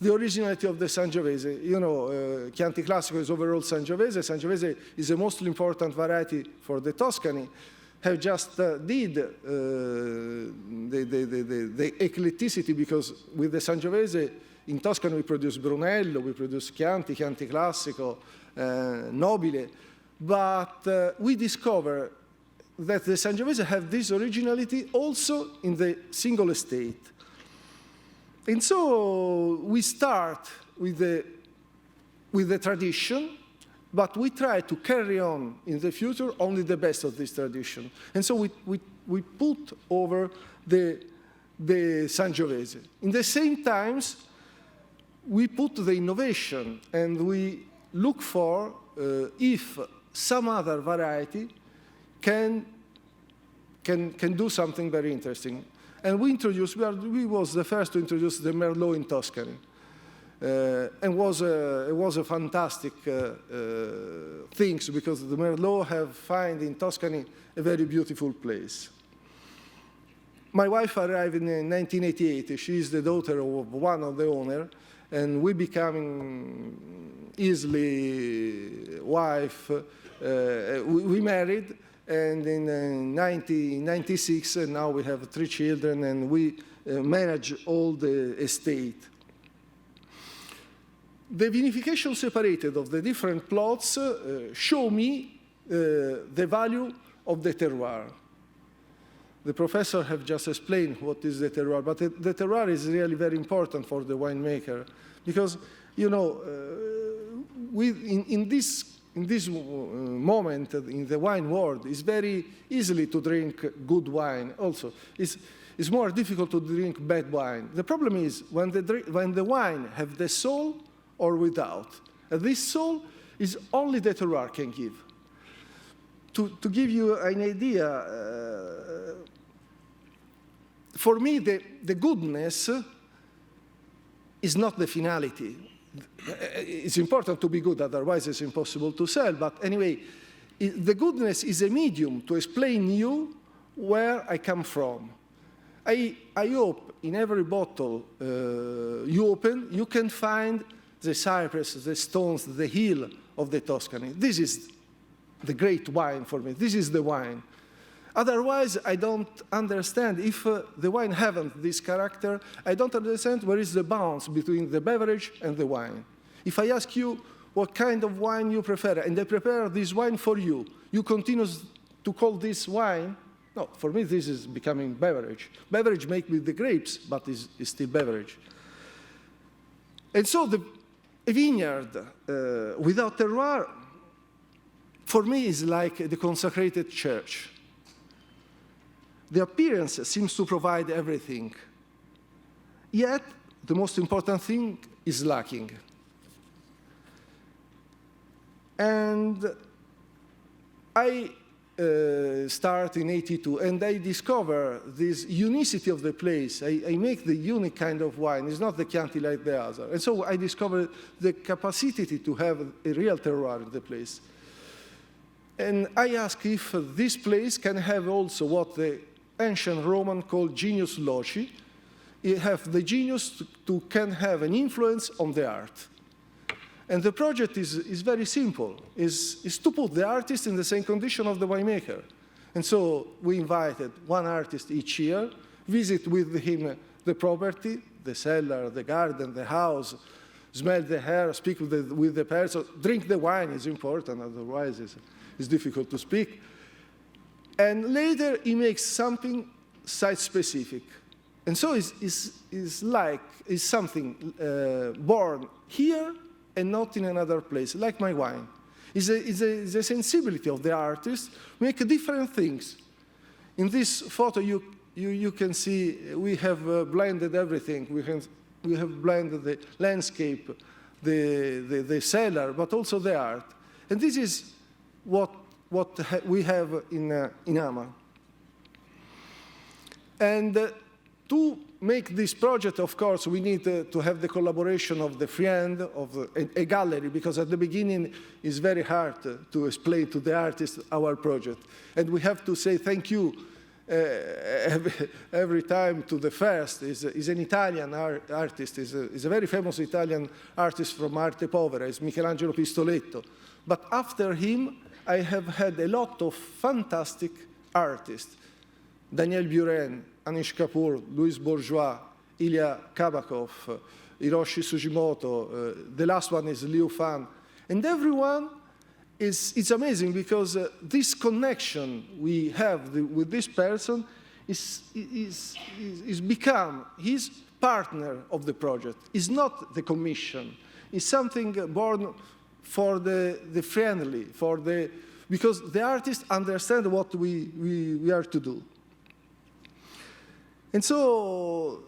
the originality of the Sangiovese. You know, Chianti Classico is overall Sangiovese. Sangiovese is the most important variety for the Tuscany. Have just did the eclecticity, because with the Sangiovese in Tuscany we produce Brunello, we produce Chianti Classico, Nobile, but we discover that the Sangiovese have this originality also in the single estate. And so we start with the tradition, but we try to carry on in the future only the best of this tradition. And so we put over the Sangiovese. In the same times, we put the innovation, and we look for if some other variety can do something very interesting. And we was the first to introduce the Merlot in Tuscany. And it was a fantastic thing, because the Merlot have found in Tuscany a very beautiful place. My wife arrived in 1988. She is the daughter of one of the owners, and we becoming easily wife. We married, and in 1996, and now we have 3 children, and we manage all the estate. The vinification separated of the different plots show me the value of the terroir. The professor have just explained what is the terroir, but the terroir is really very important for the winemaker, because, you know, in this moment in the wine world, it's very easily to drink good wine. Also, it's more difficult to drink bad wine. The problem is when the wine have the soul or without. And this soul is only the terroir can give. To give you an idea, for me, the goodness is not the finality. It's important to be good, otherwise it's impossible to sell. But anyway, the goodness is a medium to explain you where I come from. I hope in every bottle you open, you can find the cypress, the stones, the hill of the Tuscany. This is the great wine for me. This is the wine. Otherwise, I don't understand. If the wine haven't this character, I don't understand where is the balance between the beverage and the wine. If I ask you what kind of wine you prefer, and I prepare this wine for you, you continue to call this wine? No, for me, this is becoming beverage. Beverage made with the grapes, but is still beverage. And so a vineyard without terroir, for me, is like the consecrated church. The appearance seems to provide everything. Yet, the most important thing is lacking. And I start in '82, and I discover this unicity of the place. I make the unique kind of wine. It's not the Chianti like the other. And so I discovered the capacity to have a real terroir in the place. And I ask if this place can have also what the ancient Roman called genius loci. It have the genius can have an influence on the art. And the project is very simple, is to put the artist in the same condition of the winemaker. And so we invited one artist each year, visit with him the property, the cellar, the garden, the house, smell the air, speak with the person, drink the wine is important, otherwise it's difficult to speak. And later he makes something site-specific. And so it's something born here and not in another place, like my wine. It's a sensibility of the artist, make different things. In this photo, you can see we have blended everything. We have blended the landscape, the cellar, but also the art. And this is what we have in Ama. And to make this project, of course, we need to have the collaboration of the friend, of a gallery, because at the beginning it's very hard to explain to the artist our project. And we have to say thank you every time to the first. Is an Italian artist, is a very famous Italian artist from Arte Povera, is Michelangelo Pistoletto. But after him, I have had a lot of fantastic artists. Daniel Buren, Anish Kapoor, Louis Bourgeois, Ilya Kabakov, Hiroshi Sugimoto, the last one is Liu Fan. And everyone it's amazing because this connection we have with this person is become his partner of the project. It's not the commission. It's something born for the friendly, because the artists understand what we are to do. And so,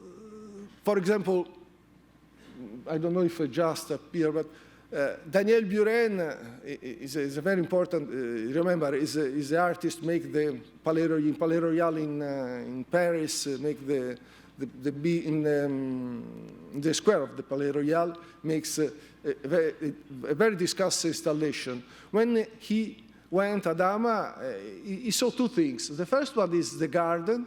for example, I don't know if it just appeared, but Daniel Buren is a very important, remember, is the artist, make the Palais Royal in Paris, make in the square of the Palais Royal, makes a very discussed installation. When he went at Ama, he saw two things. The first one is the garden.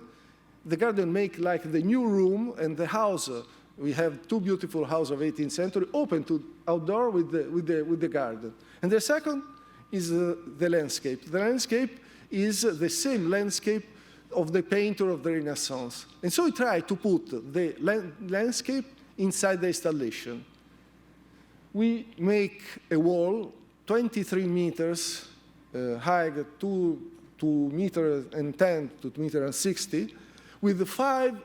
The garden make like the new room, and the house. We have two beautiful houses of 18th century, open to outdoor with the garden. And the second is the landscape. The landscape is the same landscape of the painter of the Renaissance. And so we try to put the landscape inside the installation. We make a wall 23 meters high, 2 meters and 10 to 2 meters and 60, with 5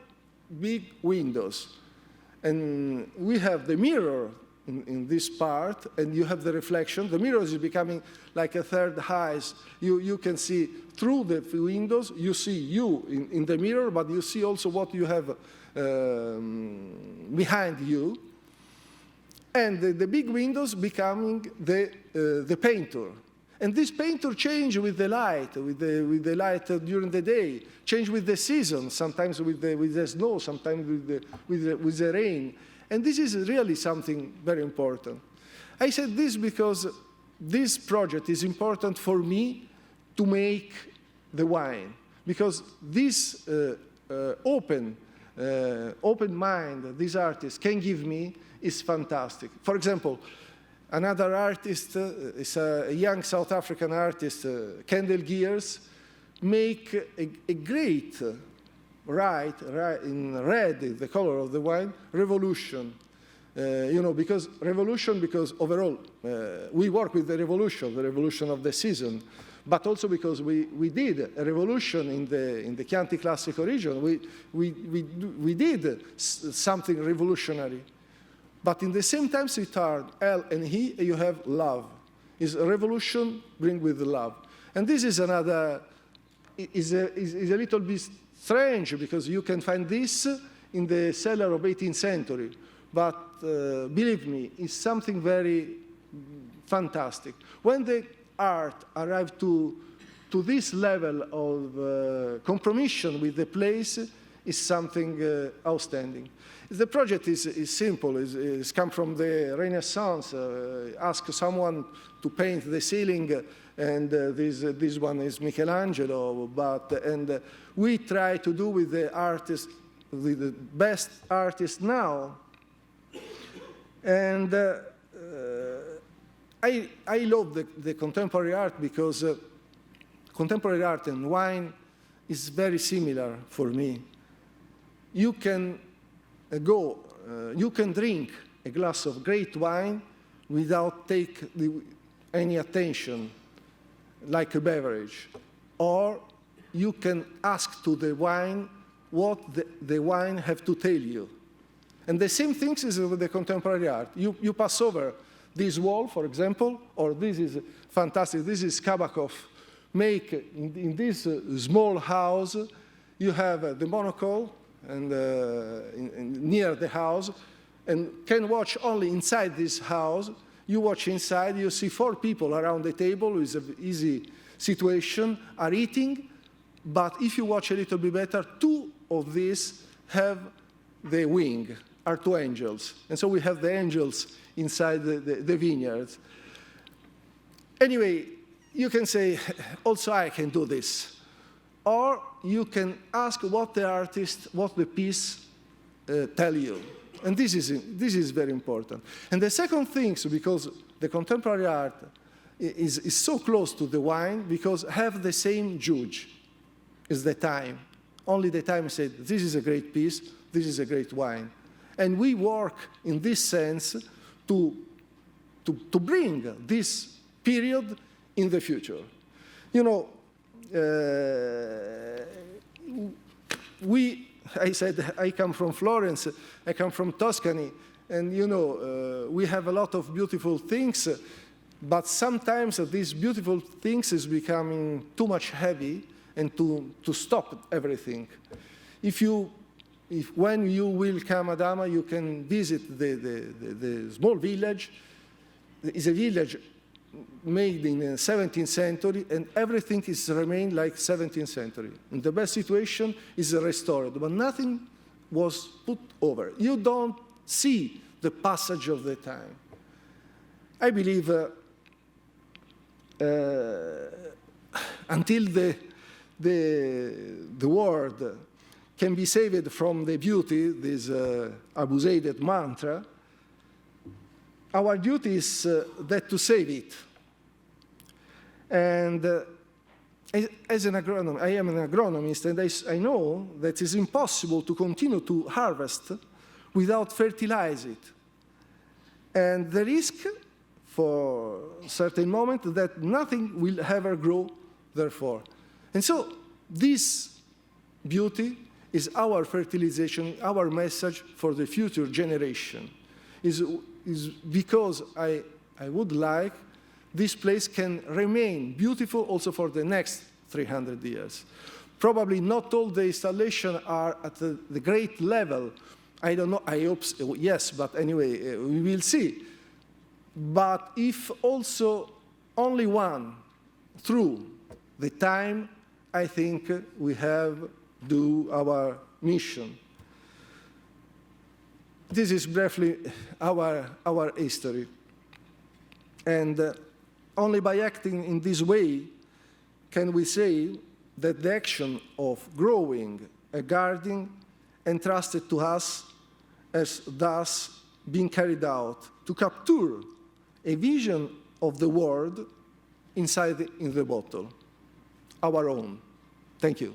big windows. And we have the mirror in this part, and you have the reflection. The mirror is becoming like a third eyes. You can see through the windows, you see you in the mirror, but you see also what you have behind you. And the big windows becoming the painter. And this painter change with the light, with the light during the day, change with the season, sometimes with the snow, sometimes with the rain. And this is really something very important. I said this because this project is important for me to make the wine, because this open mind this artist can give me is fantastic. For example, another artist is a young South African artist, Kendall Gears, make a great, in red, the color of the wine, revolution. Because overall, we work with the revolution of the season, but also because we did a revolution in the Chianti Classico region. We did something revolutionary. But in the same time, Sitard, L, and he, you have love. Is a revolution bring with love. And this is another, is a little bit strange, because you can find this in the cellar of 18th century. But believe me, it's something very fantastic. When the art arrived to this level of compromission with the place, is something outstanding. The project is simple. It's come from the Renaissance. Ask someone to paint the ceiling, and this one is Michelangelo. And we try to do with the artist, with the best artist now. And I love the contemporary art, because contemporary art and wine is very similar for me. You can you can drink a glass of great wine without any attention, like a beverage. Or you can ask to the wine what the wine have to tell you. And the same thing is with the contemporary art. You pass over this wall, for example, or this is fantastic. This is Kabakov. Make in this small house, you have the monocle and near the house, and can watch only inside this house. You watch inside, you see 4 people around the table. It's an easy situation, are eating. But if you watch a little bit better, 2 of these have the wing, are 2 angels. And so we have the angels inside the vineyards. Anyway, you can say, also I can do this. Or you can ask what the piece tell you. And this is very important. And the second thing, because the contemporary art is so close to the wine, because have the same judge, is the time. Only the time said, this is a great piece, this is a great wine. And we work in this sense to bring this period in the future. You know, I said, I come from Florence, I come from Tuscany, and you know, we have a lot of beautiful things, but sometimes these beautiful things is becoming too much heavy, and to stop everything. When you will come at Ama, you can visit the small village. It's a village made in the 17th century, and everything is remained like 17th century. And the best situation is restored, but nothing was put over. You don't see the passage of the time. I believe until the world can be saved from the beauty, this abusated mantra, our duty is that to save it. And as an agronomist, I am an agronomist, and I know that it's impossible to continue to harvest without fertilize it. And the risk for a certain moment that nothing will ever grow, therefore. And so this beauty is our fertilization, our message for the future generation. Is because I would like this place can remain beautiful also for the next 300 years. Probably not all the installations are at the great level. I don't know, I hope so, yes, but anyway, we will see. But if also only one through the time, I think we have do our mission. This is briefly our history. And only by acting in this way can we say that the action of growing a garden entrusted to us has thus been carried out to capture a vision of the world inside in the bottle, our own. Thank you.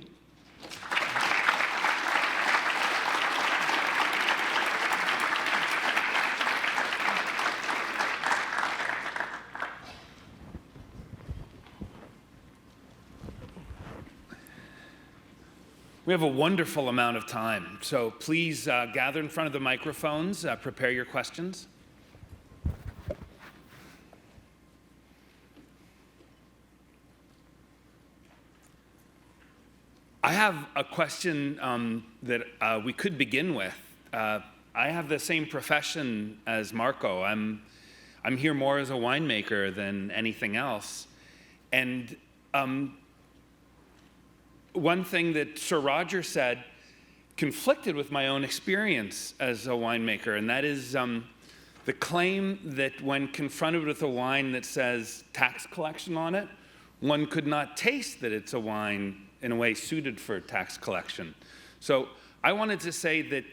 We have a wonderful amount of time, so please gather in front of the microphones, prepare your questions. I have a question that we could begin with. I have the same profession as Marco. I'm here more as a winemaker than anything else. And one thing that Sir Roger said conflicted with my own experience as a winemaker, and that is the claim that when confronted with a wine that says tax collection on it, one could not taste that it's a wine in a way suited for tax collection. So I wanted to say that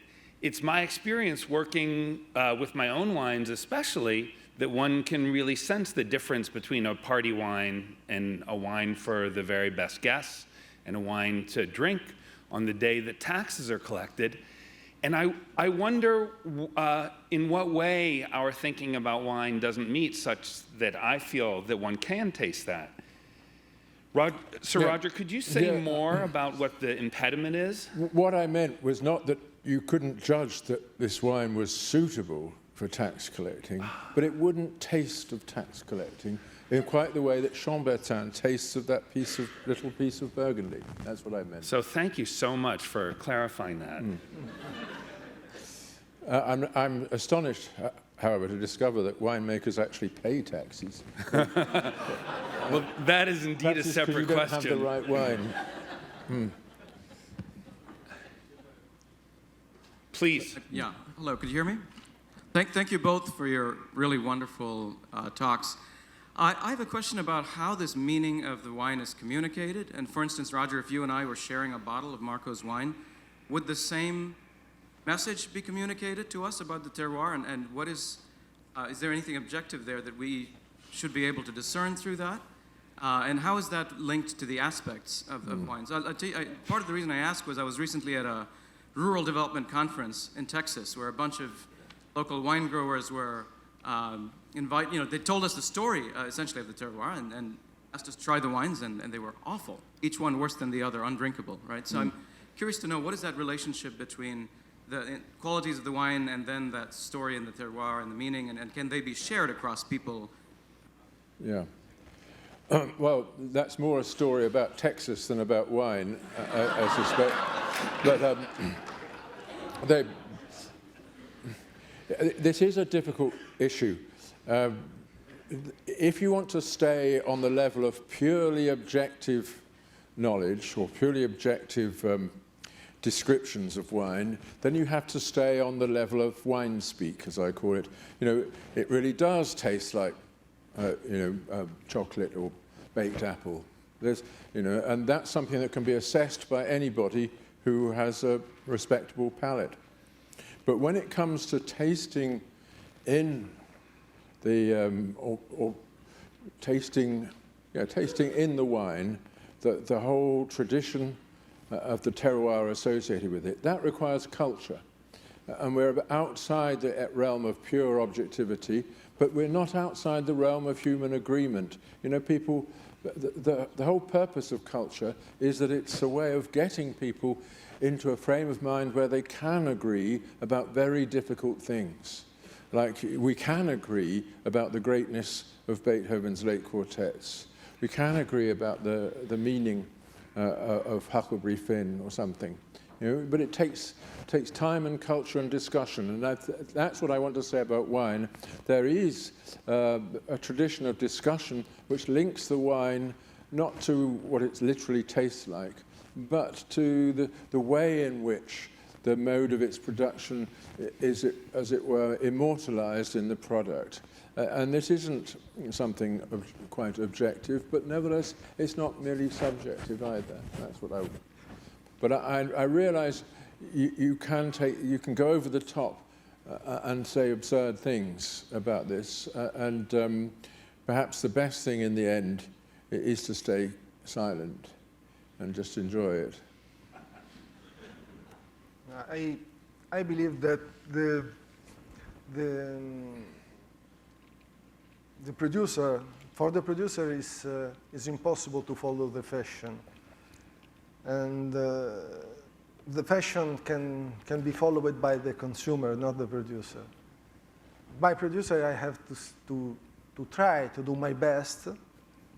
it's my experience working with my own wines especially that one can really sense the difference between a party wine and a wine for the very best guests and a wine to drink on the day that taxes are collected. And I wonder in what way our thinking about wine doesn't meet such that I feel that one can taste that. Sir Roger, could you say more about what the impediment is? What I meant was not that you couldn't judge that this wine was suitable for tax collecting, but it wouldn't taste of tax collecting in quite the way that Chambertin tastes of that little piece of Burgundy. That's what I meant. So thank you so much for clarifying that. I'm astonished, however, to discover that winemakers actually pay taxes. Well, that is indeed a separate question. You don't have the right wine. Please. Yeah. Hello. Could you hear me? Thank you both for your really wonderful talks. I have a question about how this meaning of the wine is communicated. And for instance, Roger, if you and I were sharing a bottle of Marco's wine, would the same message be communicated to us about the terroir? And what is there anything objective there that we should be able to discern through that? And how is that linked to the aspects of wines? I'll tell you, part of the reason I asked was I was recently at a rural development conference in Texas where a bunch of local wine growers were they told us the story essentially of the terroir and asked us to try the wines, and they were awful. Each one worse than the other, undrinkable, right? So I'm curious to know, what is that relationship between the qualities of the wine and then that story and the terroir and the meaning, and can they be shared across people? Yeah. Well, that's more a story about Texas than about wine, I suspect. But this is a difficult issue. If you want to stay on the level of purely objective knowledge or purely objective descriptions of wine, then you have to stay on the level of wine speak, as I call it. It really does taste like chocolate or baked apple. And that's something that can be assessed by anybody who has a respectable palate. But when it comes to tasting in tasting in the wine, the whole tradition of the terroir associated with it, that requires culture. And we're outside the realm of pure objectivity, but we're not outside the realm of human agreement. People, the whole purpose of culture is that it's a way of getting people into a frame of mind where they can agree about very difficult things. Like, we can agree about the greatness of Beethoven's late quartets. We can agree about the meaning of Huckleberry Finn or something. But it takes time and culture and discussion, and that's what I want to say about wine. There is a tradition of discussion which links the wine not to what it literally tastes like, but to the way in which the mode of its production is, as it were, immortalized in the product. And this isn't something quite objective, but nevertheless, it's not merely subjective either. That's what I would. But I realize you can go over the top and say absurd things about this, and perhaps the best thing in the end is to stay silent and just enjoy it. I believe that the producer, for the producer, is impossible to follow the fashion, and the fashion can be followed by the consumer, not the producer. By producer, I have to try to do my best,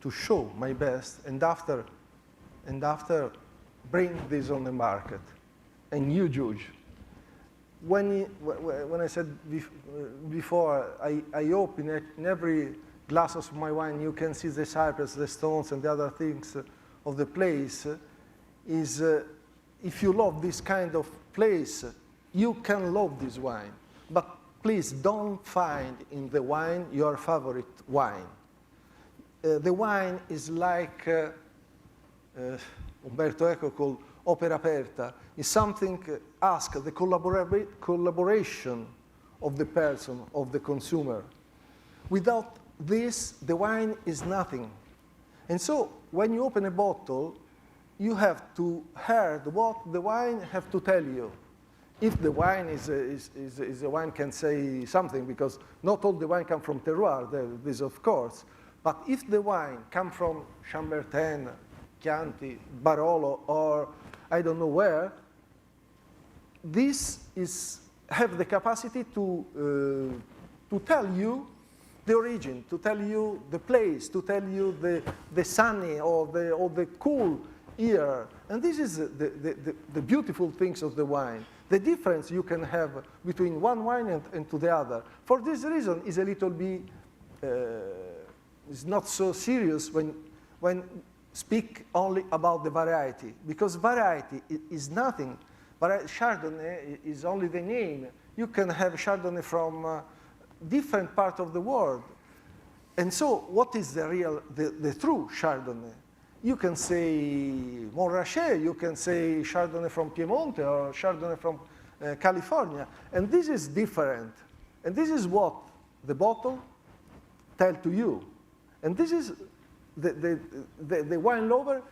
to show my best, and after bring this on the market, and you judge. When I said before, I hope in every glass of my wine you can see the cypress, the stones, and the other things of the place. Is if you love this kind of place, you can love this wine. But please don't find in the wine your favorite wine. The wine is like Umberto Eco called opera aperta. Is something ask the collaboration of the person, of the consumer. Without this, the wine is nothing. And so when you open a bottle, you have to hear what the wine have to tell you. If the wine is a wine can say something, because not all the wine come from terroir, this of course. But if the wine come from Chambertin, Chianti, Barolo, or I don't know where, this have the capacity to tell you the origin, to tell you the place, to tell you the sunny or the cool year. And this is the beautiful things of the wine. The difference you can have between one wine and to the other. For this reason, is a little bit is not so serious when speak only about the variety, because variety is nothing. Chardonnay is only the name. You can have Chardonnay from different parts of the world. And so what is the true Chardonnay? You can say Montrachet, you can say Chardonnay from Piemonte or Chardonnay from California. And this is different. And this is what the bottle tells to you. And this is the wine lover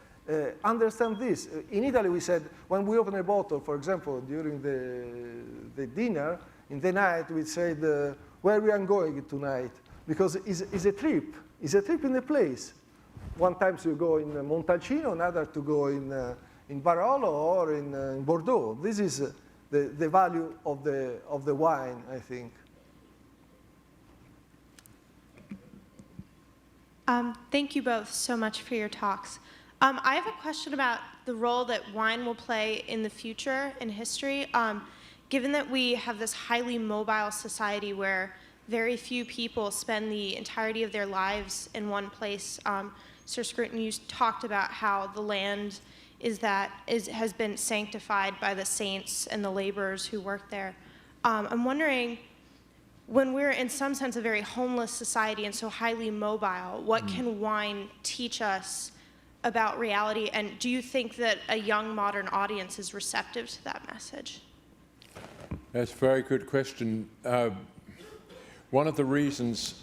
understand this. In Italy, we said, when we open a bottle, for example, during the dinner, in the night, we said, where we are going tonight? Because it's a trip. It's a trip in a place. One time you go in Montalcino, another to go in Barolo or in Bordeaux. This is the value of the wine, I think. Thank you both so much for your talks. I have a question about the role that wine will play in the future, in history. Given that we have this highly mobile society where very few people spend the entirety of their lives in one place, Sir Scruton, you talked about how the land has been sanctified by the saints and the laborers who work there. I'm wondering, when we're in some sense a very homeless society and so highly mobile, what can wine teach us about reality? And do you think that a young modern audience is receptive to that message? That's a very good question. One of the reasons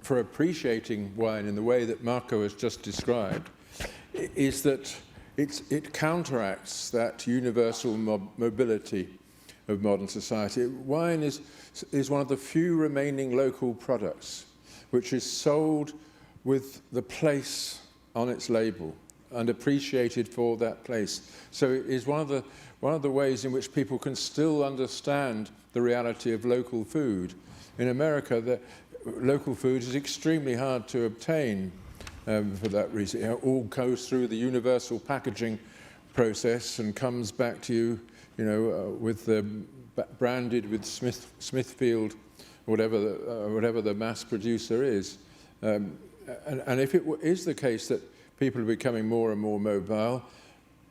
for appreciating wine in the way that Marco has just described is that it counteracts that universal mobility of modern society. Wine is one of the few remaining local products which is sold with the place on its label and appreciated for that place. So it is one of the ways in which people can still understand the reality of local food. In America, the local food is extremely hard to obtain for that reason. It all goes through the universal packaging process and comes back to you, with the branded with Smithfield, whatever the mass producer is. And if it is the case that people are becoming more and more mobile,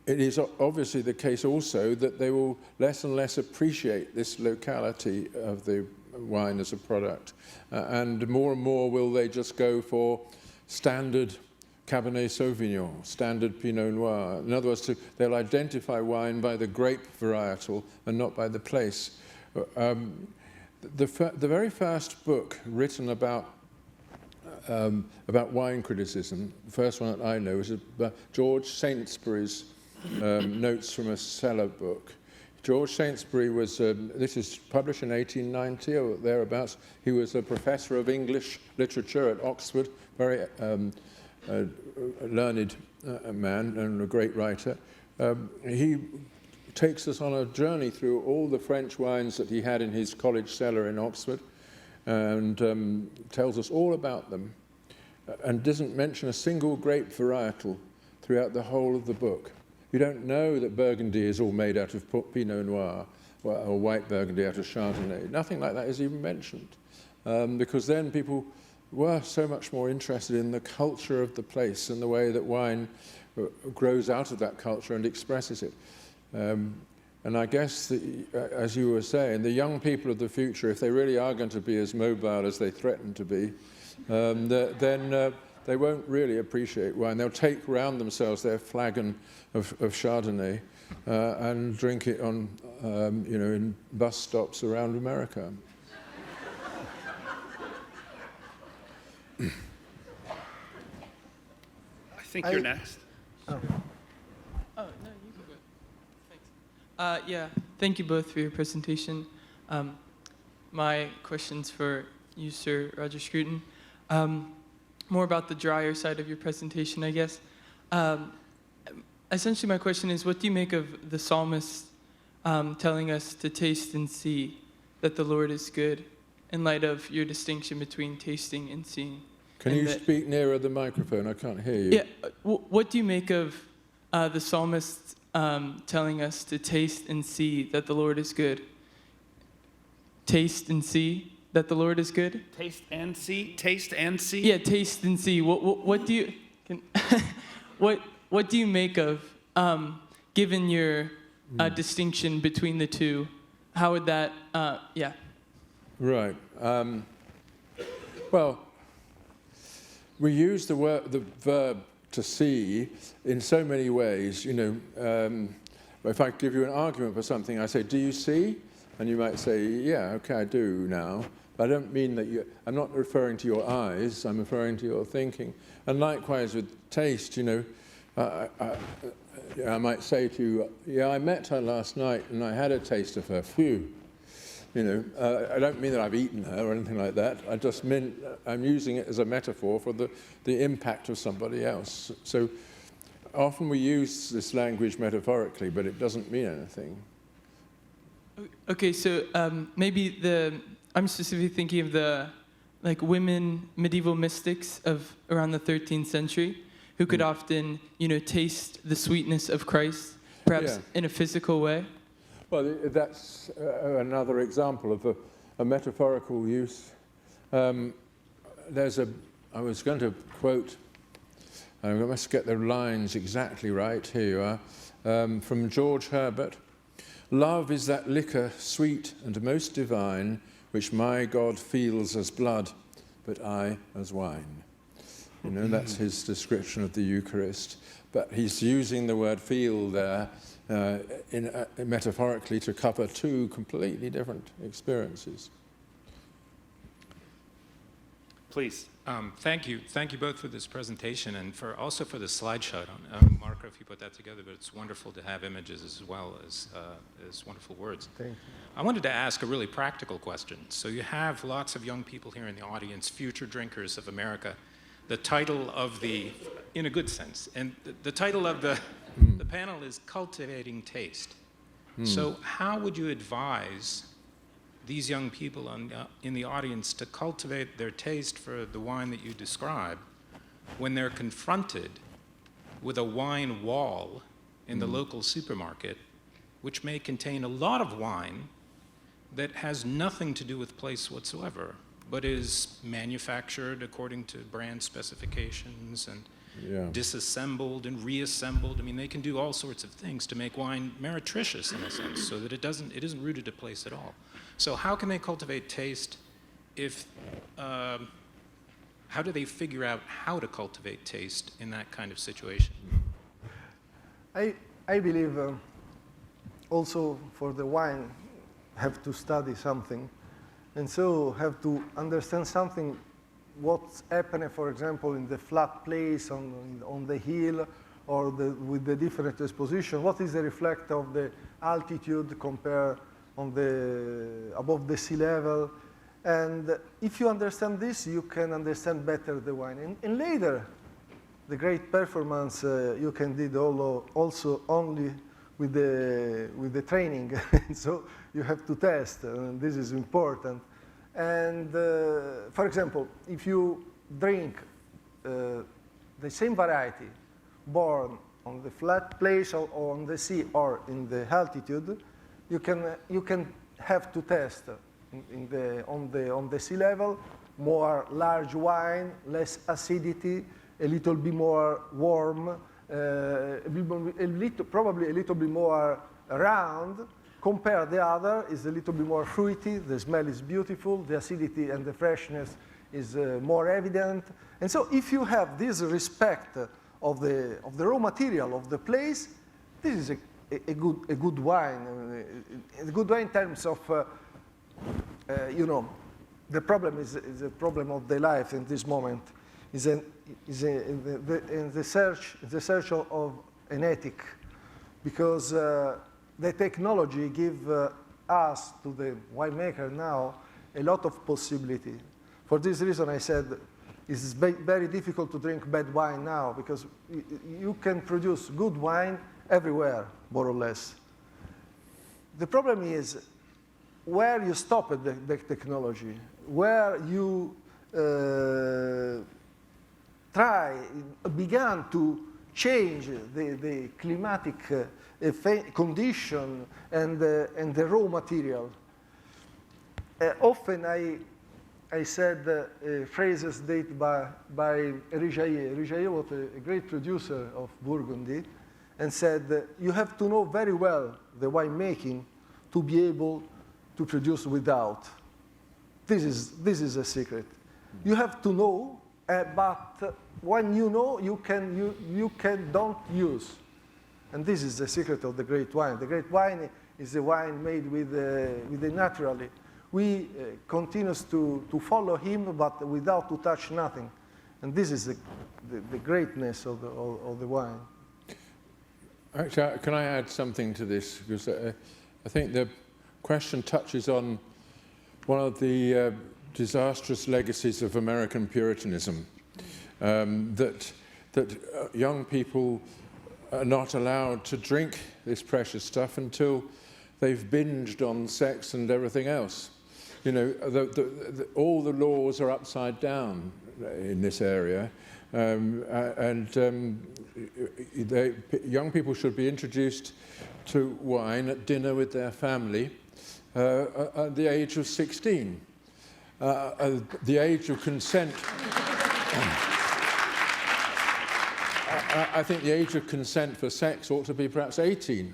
it is obviously the case also that they will less and less appreciate this locality of the wine as a product. And more will they just go for standard Cabernet Sauvignon, standard Pinot Noir. In other words, they'll identify wine by the grape varietal and not by the place. The very first book written about wine criticism, the first one that I know, is George Saintsbury's Notes from a Cellar book. George Saintsbury was, this is published in 1890 or thereabouts. He was a professor of English literature at Oxford, very learned man and a great writer. He takes us on a journey through all the French wines that he had in his college cellar in Oxford and tells us all about them and doesn't mention a single grape varietal throughout the whole of the book. You don't know that Burgundy is all made out of Pinot Noir or white Burgundy out of Chardonnay. Nothing like that is even mentioned because then people were so much more interested in the culture of the place and the way that wine grows out of that culture and expresses it. And I guess, as you were saying, the young people of the future, if they really are going to be as mobile as they threaten to be, then they won't really appreciate wine. They'll take round themselves their flagon of Chardonnay and drink it on, in bus stops around America. I think you're next. Oh, no, you can go. Thanks. Yeah, thank you both for your presentation. My question's for you, Sir Roger Scruton. More about the drier side of your presentation, I guess. Essentially, my question is, what do you make of the psalmist telling us to taste and see that the Lord is good, in light of your distinction between tasting and seeing? Can you speak nearer the microphone? I can't hear you. Yeah. What do you make of the psalmist telling us to taste and see that the Lord is good? Taste and see that the Lord is good? Taste and see? Taste and see? Yeah, taste and see. What do you what do you make of, given your distinction between the two? How would that, yeah. Right. Well, we use the verb to see in so many ways. If I give you an argument for something, I say, do you see? And you might say, yeah, okay, I do now. But I don't mean that I'm not referring to your eyes, I'm referring to your thinking. And likewise with taste, I might say to you, yeah, I met her last night and I had a taste of her. Phew. I don't mean that I've eaten her or anything like that. I just mean I'm using it as a metaphor for the impact of somebody else. So often we use this language metaphorically, but it doesn't mean anything. Okay, so maybe I'm specifically thinking of the women medieval mystics of around the 13th century who could often, taste the sweetness of Christ, perhaps in a physical way. Well, that's another example of a metaphorical use. I was going to quote, I must get the lines exactly right, here you are, from George Herbert. Love is that liquor sweet and most divine, which my God feels as blood, but I as wine. That's his description of the Eucharist. But he's using the word feel there metaphorically to cover two completely different experiences. Please. Thank you both for this presentation and also for the slideshow. I don't know, Marco, if you put that together, but it's wonderful to have images as well as wonderful words. Thank you. I wanted to ask a really practical question. So you have lots of young people here in the audience, future drinkers of America. The title of in a good sense, and the title of the panel is Cultivating Taste. So how would you advise these young people in the audience to cultivate their taste for the wine that you describe when they're confronted with a wine wall in the local supermarket, which may contain a lot of wine that has nothing to do with place whatsoever, but is manufactured according to brand specifications disassembled and reassembled. I mean, they can do all sorts of things to make wine meretricious in a sense, so that it isn't rooted to place at all. So how can they cultivate taste if, how do they figure out how to cultivate taste in that kind of situation? I believe also for the wine have to study something, and so have to understand something, what's happening, for example, in the flat place on the hill, or with the different exposition. What is the reflect of the altitude compared on above the sea level? And if you understand this, you can understand better the wine. And later, the great performance you can do also only with the training. So you have to test, and this is important. And for example, if you drink the same variety born on the flat place or on the sea or in the altitude, you can have to test on the sea level, more large wine, less acidity, a little bit more warm, probably a little bit more round. Compare the other, is a little bit more fruity, the smell is beautiful, the acidity and the freshness is more evident. And so if you have this respect of the raw material of the place, this is a good wine. A good wine in terms of, you know, the problem is a problem of the life in this moment, is in the search of an ethic, because the technology gives us, to the winemaker now, a lot of possibility. For this reason, I said it's very difficult to drink bad wine now, because you can produce good wine everywhere, more or less. The problem is where you stop at the technology, where you began to change the climatic condition and the raw material. Often I said phrases dated by Rijaillet. Rijaillet was a great producer of Burgundy, and said, you have to know very well the winemaking to be able to produce without. This is a secret. You have to know, but when you know, you can don't use. And this is the secret of the great wine. The great wine is a wine made with the naturally. We continues to follow him, but without to touch nothing. And this is the greatness of the wine. Actually, can I add something to this? Because I think the question touches on one of the disastrous legacies of American Puritanism, that young people are not allowed to drink this precious stuff until they've binged on sex and everything else. You know, all the laws are upside down in this area, young people should be introduced to wine at dinner with their family at the age of 16. The age of consent. I think the age of consent for sex ought to be perhaps 18.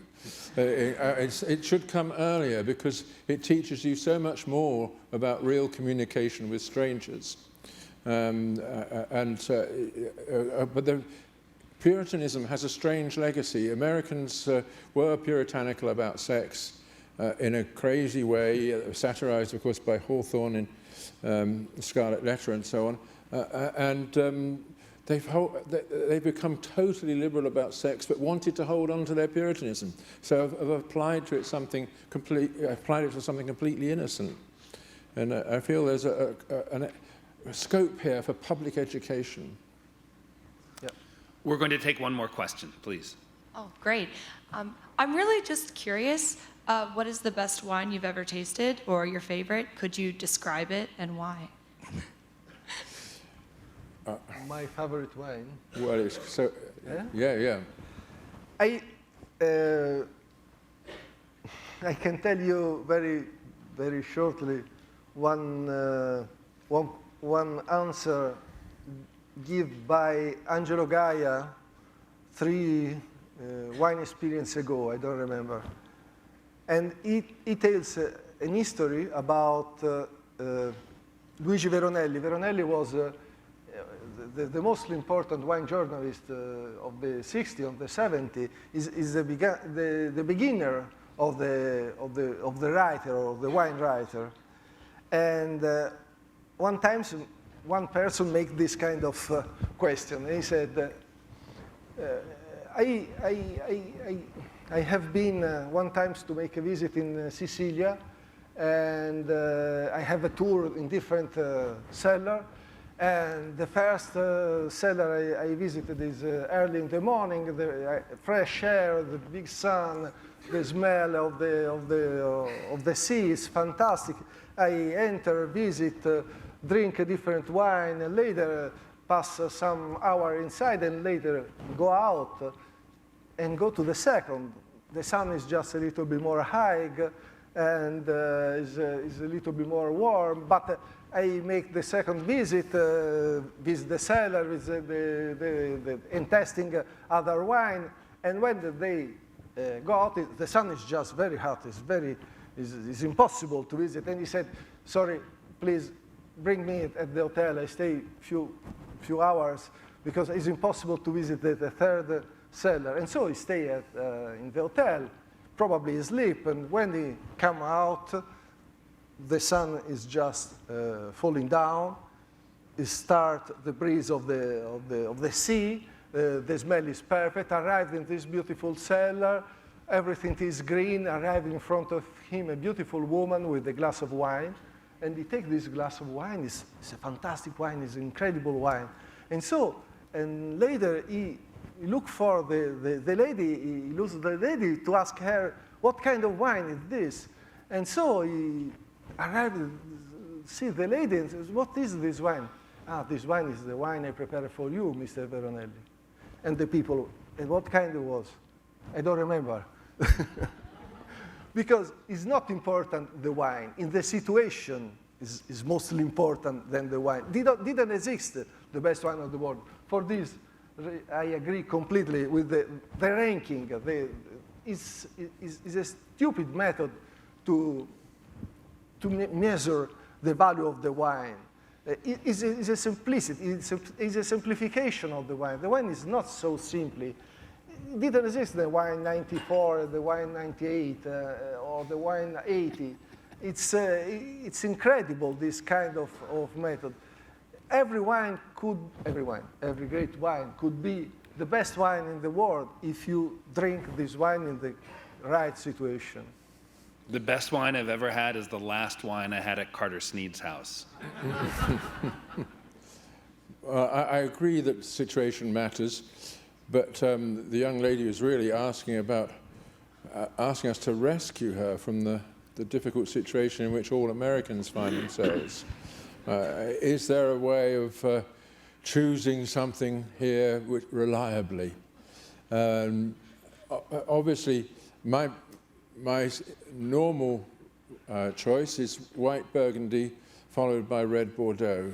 It should come earlier, because it teaches you so much more about real communication with strangers. But the Puritanism has a strange legacy. Americans were puritanical about sex in a crazy way, satirized, of course, by Hawthorne in Scarlet Letter and so on. They've become totally liberal about sex, but wanted to hold on to their Puritanism. So I've applied to it something completely innocent. And I feel there's a scope here for public education. Yep. We're going to take one more question, please. Oh, great. I'm really just curious, what is the best wine you've ever tasted, or your favorite? Could you describe it and why? My favorite wine? Well, it's so... Yeah. I can tell you very, very shortly one answer given by Angelo Gaia 3 wine experience ago, I don't remember. And he tells an history about Luigi Veronelli. Veronelli was the most important wine journalist of the 60s, of the 70s, is the beginner of the writer, or the wine writer. And one time, one person made this kind of question. He said, I have been one time to make a visit in Sicilia, and I have a tour in different cellars. And the first cellar I visited is early in the morning. The fresh air, the big sun, the smell of the sea is fantastic. I enter, visit, drink a different wine, and later pass some hour inside, and later go out and go to the second. The sun is just a little bit more high, and is a little bit more warm, but I make the second visit, visit the cellar, and testing other wine, and when they go out, the sun is just very hot. It's impossible to visit. And he said, sorry, please bring me at the hotel. I stay few hours because it's impossible to visit the third cellar. And so he stay in the hotel, probably sleep, and when he come out, the sun is just falling down. It start the breeze of the sea. The smell is perfect. Arrived in this beautiful cellar. Everything is green. Arrived in front of him a beautiful woman with a glass of wine. And he take this glass of wine. It's a fantastic wine. It's an incredible wine. And later he look for the lady. He loses the lady to ask her, what kind of wine is this? And so he arrived, see the lady, and says, what is this wine? This wine is the wine I prepared for you, Mr. Veronelli. And the people, and what kind it was? I don't remember. Because it's not important, the wine. In the situation is mostly important than the wine. Didn't exist the best wine of the world. For this, I agree completely with the ranking. It's a stupid method to measure the value of the wine. It's a simplicity, it's a simplification of the wine. The wine is not so simply. It didn't exist, the wine 94, the wine 98, or the wine 80. It's incredible, this kind of method. Every great wine could be the best wine in the world if you drink this wine in the right situation. The best wine I've ever had is the last wine I had at Carter Sneed's house. I agree that the situation matters, but the young lady was really asking us to rescue her from the difficult situation in which all Americans find themselves. Is there a way of choosing something here reliably? Obviously, my normal choice is white Burgundy followed by red Bordeaux.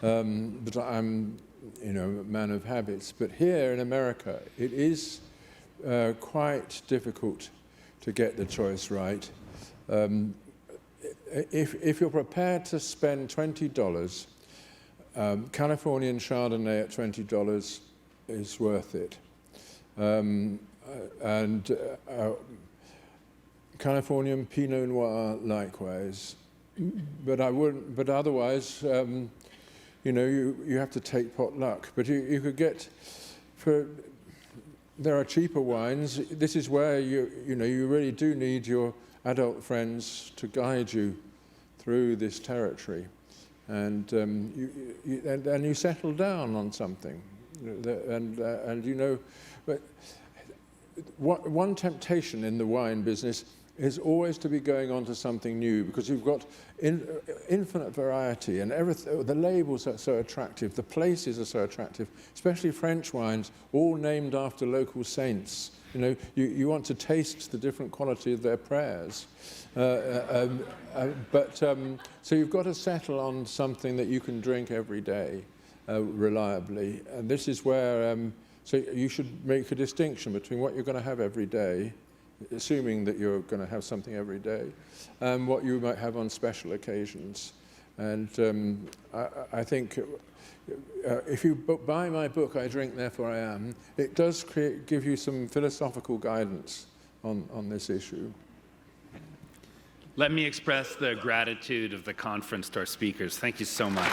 But I'm, a man of habits. But here in America, it is quite difficult to get the choice right. If you're prepared to spend $20, Californian Chardonnay at $20 is worth it. Californian Pinot Noir likewise, but I wouldn't. But otherwise, you have to take pot luck. But you could get there are cheaper wines. This is where you really do need your adult friends to guide you through this territory, and you settle down on something, but one temptation in the wine business is always to be going on to something new, because you've got infinite variety, and the labels are so attractive, the places are so attractive, especially French wines, all named after local saints. You want to taste the different quality of their prayers. So you've got to settle on something that you can drink every day. reliably. And this is where, so you should make a distinction between what you're going to have every day, assuming that you're going to have something every day, and what you might have on special occasions. And I think if you buy my book, I Drink, Therefore I Am, it does give you some philosophical guidance on this issue. Let me express the gratitude of the conference to our speakers. Thank you so much.